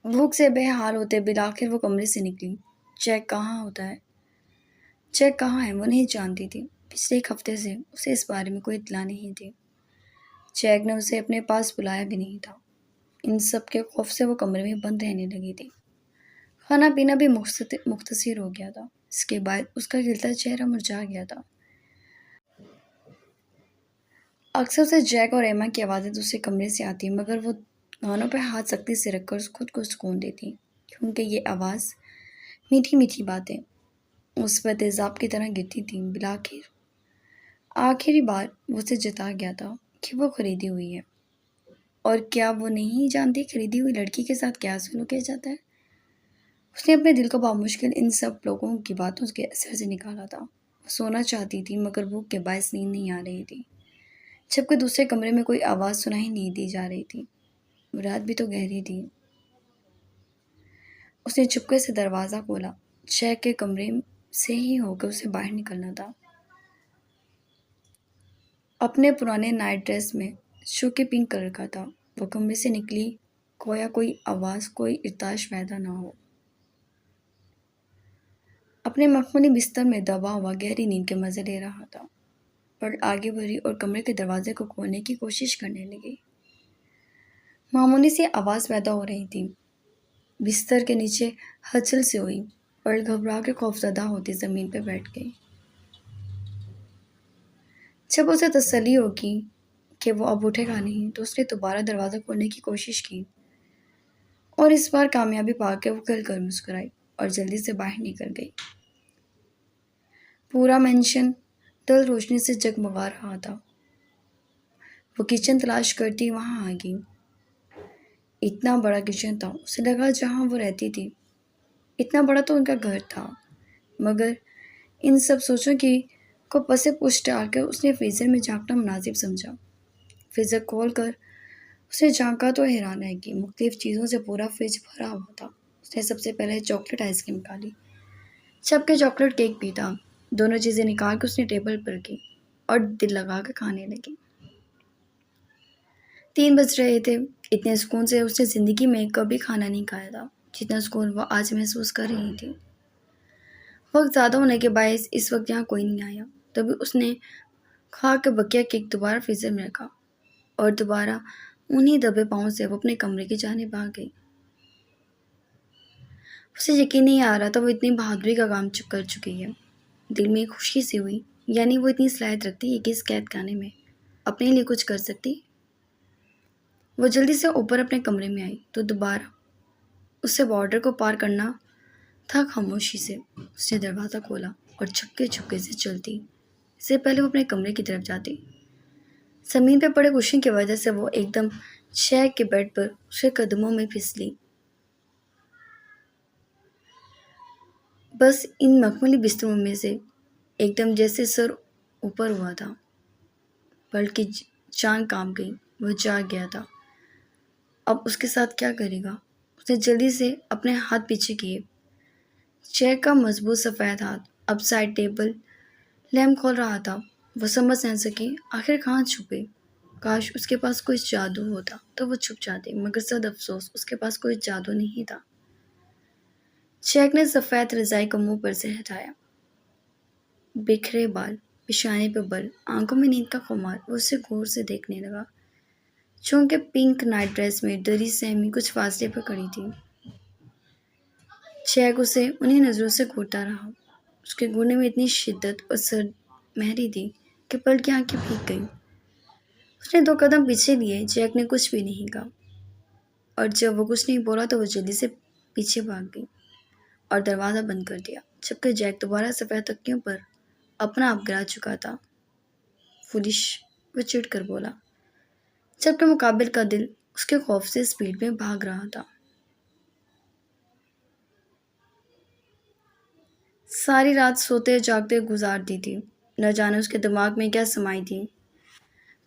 भूख से बेहाल होते बिलाखिर वो कमरे से निकली। जैक कहाँ है वो नहीं जानती थी। पिछले 1 हफ्ते से उसे इस बारे में कोई इत्तला नहीं थी। जैक ने उसे अपने पास बुलाया भी नहीं था। इन सब के खौफ से वो कमरे में बंद रहने लगी थी। खाना पीना भी मुख्तसर हो गया था। इसके बाद उसका खिलता चेहरा मुरझा गया था। अक्सर से जैक और एमा की आवाज़ें दूसरे कमरे से आती, मगर वो कानों पर हाथ सख्ती से रखकर खुद को सुकून देती, क्योंकि ये आवाज़, मीठी मीठी बातें उस पर तेज़ाब की तरह गिरती थीं। बिलाखिर आखिरी बार वो उसे जता गया था कि वो खरीदी हुई है। और क्या वो नहीं जानती खरीदी हुई लड़की के साथ क्या सलूक किया जाता है? उसने अपने दिल को बामुश्किल इन सब लोगों की बातों के असर से निकाला था। वो सोना चाहती थी, मगर भूख के बायस नींद नहीं आ रही थी, जबकि दूसरे कमरे में कोई आवाज़ सुनाई नहीं दी जा रही थी। रात भी तो गहरी थी। उसने चुपके से दरवाज़ा खोला। जैक के कमरे से ही होकर उसे बाहर निकलना था। अपने पुराने नाइट ड्रेस में, जो कि पिंक कलर का था, वो कमरे से निकली, गोया कोई आवाज़, कोई इर्ताश पैदा ना हो। अपने मखमली बिस्तर में दबा हुआ गहरी नींद के मज़े ले रहा था, पर आगे बढ़ी और कमरे के दरवाजे को खोलने की कोशिश करने लगी। मामूली सी आवाज़ पैदा हो रही थी। बिस्तर के नीचे हलचल से हुई और घबरा के खौफजदा होती ज़मीन पर बैठ गई। जब उसे तसल्ली होगी कि वो अब उठेगा नहीं, तो उसने दोबारा दरवाज़ा खोलने की कोशिश की और इस बार कामयाबी पाकर वो खिल कर मुस्कुराई और जल्दी से बाहर निकल गई। पूरा मेंशन डल रोशनी से जगमगा रहा था। वो किचन तलाश करती वहाँ आ गई। इतना बड़ा किचन था, उसे लगा जहाँ वो रहती थी। इतना बड़ा तो उनका घर था, मगर इन सब सोचों की को पसे पुश डालकर उसने फ्रीज़र में झांकना मुनासिब समझा। फ्रीज़र खोल कर उसने झांका तो हैरान रह गई। मुख्तलिफ चीज़ों से पूरा फ्रिज भरा हुआ था। उसने सबसे पहले चॉकलेट आइसक्रीम निकाली, जबकि चॉकलेट केक भी था। दोनों चीज़ें निकाल कर उसने टेबल पर की और दिल लगा कर खाने लगी। 3 बज रहे थे। इतने सुकून से उसने ज़िंदगी में कभी खाना नहीं खाया था जितना सुकून वह आज महसूस कर रही थी। वक्त ज़्यादा होने के बायस इस वक्त यहाँ कोई नहीं आया। तभी उसने खा के बकिया केक दोबारा फ्रीज़र में रखा और दोबारा उन्हीं दबे पाँव से वो अपने कमरे की जानिब आ गई। उसे यकीन नहीं आ रहा था वो इतनी बहादुरी का काम कर चुकी है। दिल में खुशी सी हुई, यानी वो इतनी सलाहियत रखती है कि इस कैद खाने में अपने लिए कुछ कर सकती। वो जल्दी से ऊपर अपने कमरे में आई तो दोबारा उससे बॉर्डर को पार करना था। खामोशी से उसने दरवाज़ा खोला और छुपके छुपके से चलती, इससे पहले वो अपने कमरे की तरफ जाती। ज़मीन पर पड़े कुशन की वजह से वो एकदम जैक के बेड पर उसके कदमों में फिसली। बस इन मखमली बिस्तरों में से एकदम जैसे सर ऊपर हुआ था, बल्कि जान कांप गई। वो जाग गया था। अब उसके साथ क्या करेगा? उसने जल्दी से अपने हाथ पीछे किए। चेयर का मजबूत सफ़ेद हाथ अब साइड टेबल लैम्प खोल रहा था। वो समझ नहीं सकी आखिर कहाँ छुपे। काश उसके पास कोई जादू होता तो वो छुप जाती, मगर सद अफसोस उसके पास कोई जादू नहीं था। चेक ने सफ़ेद रजाई को मुंह पर से हटाया। बिखरे बाल, पिशाने पे बल, आंखों में नींद का खुमार। वो उसे गौर से देखने लगा। चूंकि पिंक नाइट ड्रेस में डरी सहमी कुछ फासले पर खड़ी थी। चेक उसे उन्हीं नज़रों से घूरता रहा। उसके घूरने में इतनी शिद्दत और सर महरी थी कि पलट की आंखें भीग गईं। उसने 2 कदम पीछे लिए। जैक ने कुछ भी नहीं कहा, और जब वो कुछ नहीं बोला तो वो जल्दी से पीछे भाग गई और दरवाज़ा बंद कर दिया। जबकि जैक दोबारा सफ़ेद तकियों पर अपना आप गिरा चुका था। फुलिश, वो चिढ़ कर बोला, जबकि मुकाबिल का दिल उसके खौफ से स्पीड में भाग रहा था। सारी रात सोते जागते गुजार दी थी। न जाने उसके दिमाग में क्या समाई थी।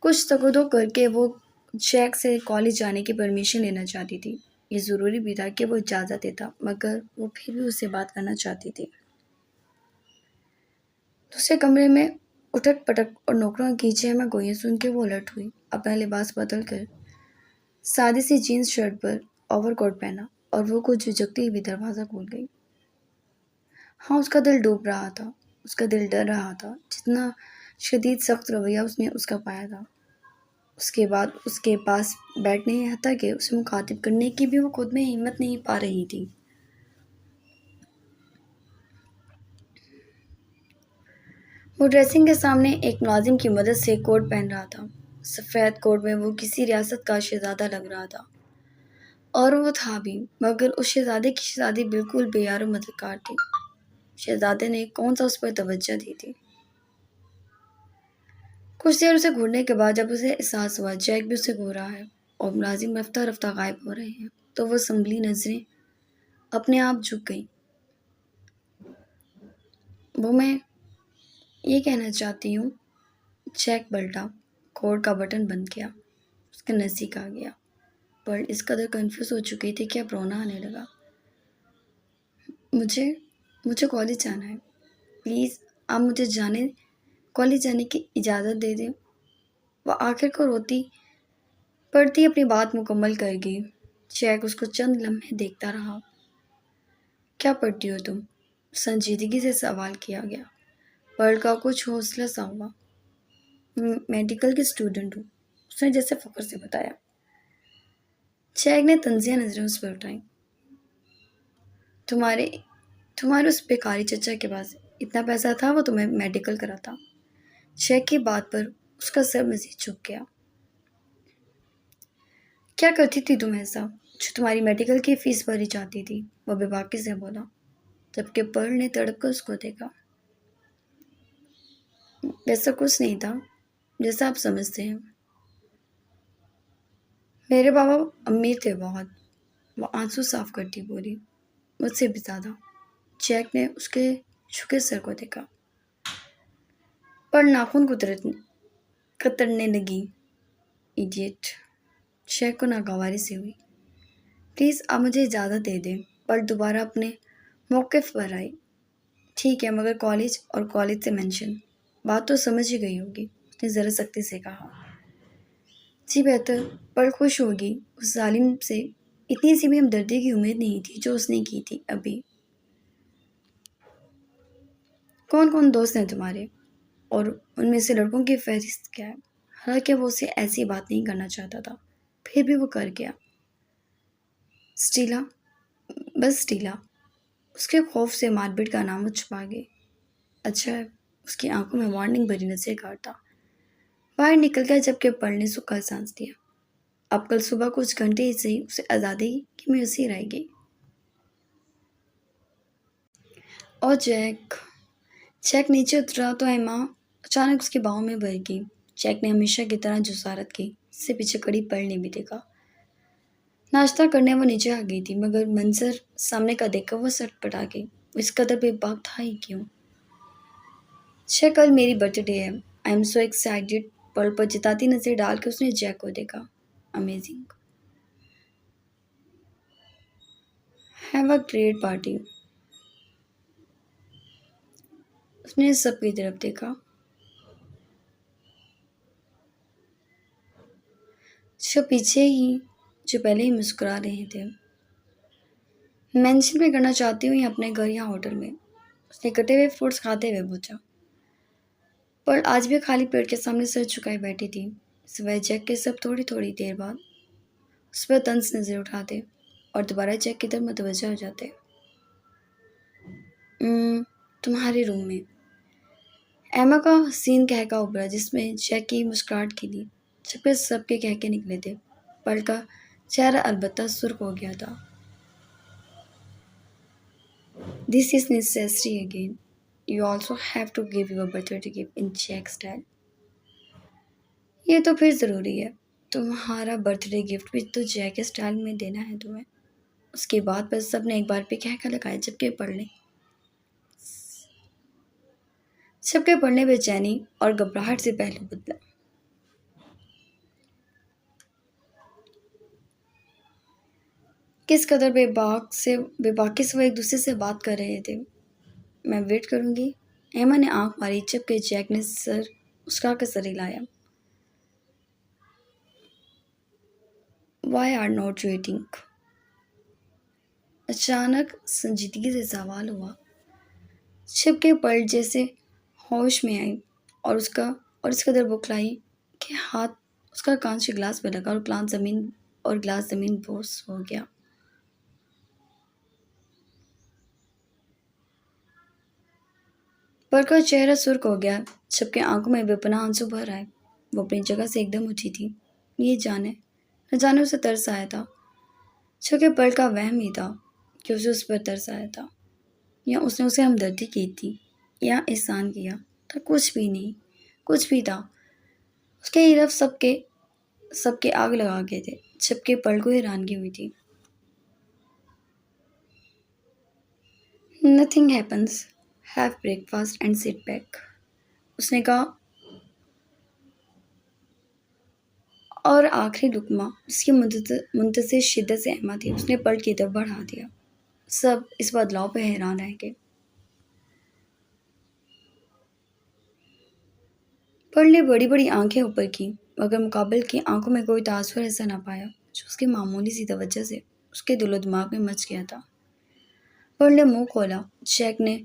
कुछ तकदो करके वो जैक से कॉलेज जाने की परमिशन लेना चाहती थी। ये ज़रूरी भी था कि वो इजाज़त देता, मगर वो फिर भी उससे बात करना चाहती थी। दूसरे कमरे में उठक पटक और नौकरों की चहमा गोइयां सुन के वो अलर्ट हुई। अपना लिबास बदल कर सादी सी जीन्स शर्ट पर ओवरकोट पहना और वो कुछ झिझकती हुई दरवाज़ा खोल गई। हाँ, उसका दिल डूब रहा था। उसका दिल डर रहा था, जितना शदीद सख्त रवैया उसने उसका पाया था। उसके बाद उसके पास बैठने, हत्ता कि उसे मुखातिब करने की भी वो खुद में हिम्मत नहीं पा रही थी। वो ड्रेसिंग के सामने एक मुलाजिम की मदद से कोट पहन रहा था। सफ़ेद कोट में वो किसी रियासत का शहजादा लग रहा था, और वो था भी, मगर उस शहजादे की शादी बिल्कुल बेयार मददगार थी। शहजादे ने कौन सा उस पर तवज्जो दी थी। कुछ देर उसे घूरने के बाद जब उसे एहसास हुआ जैक भी उसे घूर रहा है और मुलाजिम रफ्ता रफ्ता गायब हो रहे हैं, तो वो संभली नजरें अपने आप झुक गई। वो मैं ये कहना चाहती हूँ। जैक पलटा, कोड का बटन बंद किया, उसके नज़दीक आ गया, पर इस कदर कंफ्यूज हो चुकी थी कि अब रोना आने लगा। मुझे मुझे कॉलेज जाना है, प्लीज़ आप मुझे कॉलेज जाने की इजाज़त दे दें। वह आखिर को रोती पड़ती अपनी बात मुकम्मल कर गई। जैक उसको चंद लम्हे देखता रहा। क्या पढ़ती हो तुम? संजीदगी से सवाल किया गया। पर्ल का कुछ हौसला सा हुआ। मेडिकल की स्टूडेंट हूँ, उसने जैसे फख्र से बताया। जैक ने तंजिया नजरें उस पर उठाई। तुम्हारे तुम्हारे उस बेकारी चचा के पास इतना पैसा था, वो तुम्हें मेडिकल कराता। जैक की बात पर उसका सर मजीद झुक गया। क्या करती थी तुम ऐसा जो तुम्हारी मेडिकल की फीस भरी जाती थी? वो बेबाकी से बोला, जबकि पर्ल ने तड़प कर उसको देखा। वैसा कुछ नहीं था जैसा आप समझते हैं। मेरे बाबा अमीर थे बहुत, वो आंसू साफ करती बोली, मुझसे भी ज़्यादा। जैक ने उसके झुके सर को देखा, पर नाखून कतरने लगी। इडियट। जैक को नागवारी से हुई। प्लीज़ आप मुझे इजाज़त दे दें। पर दोबारा अपने मौक़िफ़ पर आई। ठीक है, मगर कॉलेज से मेंशन। बात तो समझ ही गई होगी, उसने ज़रा सख्ती से कहा। जी बेहतर, पर खुश होगी। उस जालिम से इतनी सी भी हमदर्दी की उम्मीद नहीं थी जो उसने की थी अभी। कौन कौन दोस्त हैं तुम्हारे, और उनमें से लड़कों की फहरिस्त क्या है? हालांकि वो उससे ऐसी बात नहीं करना चाहता था, फिर भी वो कर गया। स्टीला, बस स्टीला। उसके खौफ से मारपीट का नाम वो छुपा गई। अच्छा है, उसकी आंखों में वार्निंग भरी नजरें काटता बाहर निकल गया, जबकि पर्ल ने सुखा सांस दिया। अब कल सुबह कुछ घंटे ही सही उसे आज़ादी की म्यूसी रहेगी। और जैक नीचे उतरा तो एमा अचानक उसके बाहों में भर गई। जैक ने हमेशा की तरह जुसारत की। इससे पीछे खड़ी पर्ल ने भी देखा। नाश्ता करने वो नीचे आ गई थी, मगर मंजर सामने का देखकर वो सटपटा गई। वो इस कदर बेबाक था ही क्यों? छः कल मेरी बर्थडे है। I am so excited. पल पर जिताती नजर डाल के उसने जैक को देखा। Amazing. Have a great party. उसने सबकी तरफ देखा। जो पीछे ही जो पहले ही मुस्कुरा रहे थे। मेंशन में करना चाहती हूँ या अपने घर या होटल में? उसने कटे हुए फ्रूट्स खाते हुए पूछा। पर आज भी खाली पेट के सामने सर झुकाए बैठी थी। सिवाय जैक के सब थोड़ी थोड़ी देर बाद उस पर तंज नजर उठाते और दोबारा जैक की तरफ मुतवज्जा हो जाते। तुम्हारे रूम में। एमा का हसीन कहका उभरा जिसमें जैक की मुस्कुराहट खिली। छपे सबके कहके निकले थे। पल का चेहरा अलबत्ता सुर्ख हो गया था। This is necessary again. You also have to give your birthday gift in Jack style. ये तो फिर ज़रूरी है। तुम्हारा बर्थडे गिफ्ट भी तो जैक के स्टाइल में देना है तुम्हें। उसके बाद बस सबने एक बार पे कहका लगाया जबकि पढ़ने बेचैनी और घबराहट से पहलू बदला। किस कदर बेबाकी से वो एक दूसरे से बात कर रहे थे। मैं वेट करूंगी। एमा ने आंख मारी जबकि जैक ने सर उसका कर सर हिलाया। Why are not waiting? अचानक संजीदगी से सवाल हुआ। छिपके पलट जैसे होश में आई और इस कदर बुखलाई कि हाथ उसका कांच के गिलास में लगा और गिलास जमीन बोस हो गया। पर का चेहरा सुर्ख हो गया। सबके आंखों में बेपनाह आंसू भर आए। वो अपनी जगह से एकदम उठी थी। ये जाने न जाने उसे तरस आया था। छुके पल का वहम ही था कि उसे उस पर तरस आया था, या उसने उसे हमदर्दी की थी, या एहसान किया था। कुछ भी नहीं। कुछ भी था। उसके हीरफ सबके आग लगा गए थे। सबके पल को हैरानगी हुई थी। Nothing happens. Have breakfast and sit back. उसने कहा और आखिरी लुकमा जिसकी मुंतज़िर शिद्दत से अहमा थी उसने पलट की तरफ बढ़ा दिया। सब इस बदलाव पर हैरान रह गए। पल ने बड़ी बड़ी आंखें ऊपर की, मगर मुकाबल की आंखों में कोई तासुर ऐसा ना पाया जो उसकी मामूली सी तवज्जो से उसके दिलो दिमाग में मच गया था। पल ने मुंह खोला। शेख ने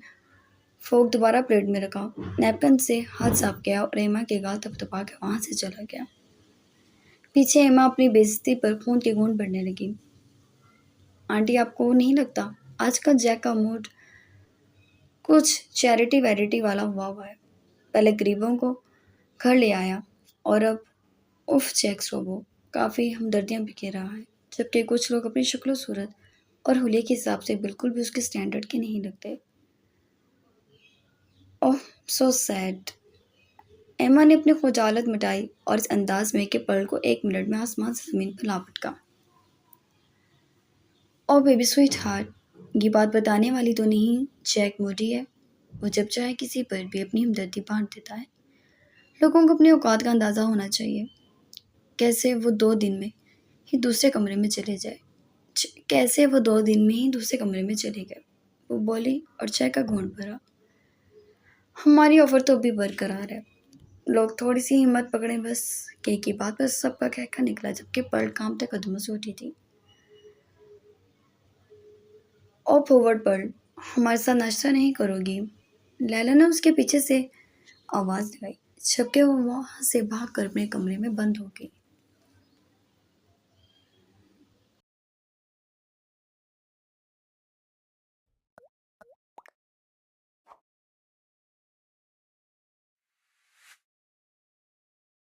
फोक दोबारा प्लेट में रखा, नैपकिन से हाथ साफ किया और एमा के गाल थपथपा के वहां से चला गया। पीछे एमा अपनी बेइज्जती पर खून की बूंद पड़ने लगी। आंटी, आपको नहीं लगता आजकल जैक का मूड कुछ चैरिटी वैरिटी वाला हुआ है? पहले गरीबों को घर ले आया और अब उफ जैक्स रोबो काफ़ी हमदर्दियाँ बिखेर रहा है, जबकि कुछ लोग अपनी शक्ल सूरत और हुलिये के हिसाब से बिल्कुल भी उसके स्टैंडर्ड के नहीं लगते। ओह, सो सैड। एमा ने अपनी खुजालत मिटाई और इस अंदाज में कि पल को 1 मिनट में आसमान से ज़मीन पर लापटका। ओह बेबी स्वीट हार्ट, ये बात बताने वाली तो नहीं। जैक मूडी है। वो जब चाहे किसी पर भी अपनी हमदर्दी बांट देता है। लोगों को अपनी औकात का अंदाज़ा होना चाहिए। कैसे वो 2 दिन में ही दूसरे कमरे में चले जाए कैसे वो 2 दिन में ही दूसरे कमरे में चले गए? वो बोली और चाय का घूंट भरा। हमारी ऑफर तो अभी बरकरार है। लोग थोड़ी सी हिम्मत पकड़े बस। केक की बात पर सबका कहका निकला जबकि पर्ल काम तक कदमों से उठी थी। ओ फॉरवर्ड पर्ल, हमारे साथ नाश्ता नहीं करोगी? लैला ने उसके पीछे से आवाज़ लगाई जबकि वो वहाँ से भाग कर अपने कमरे में बंद हो गई।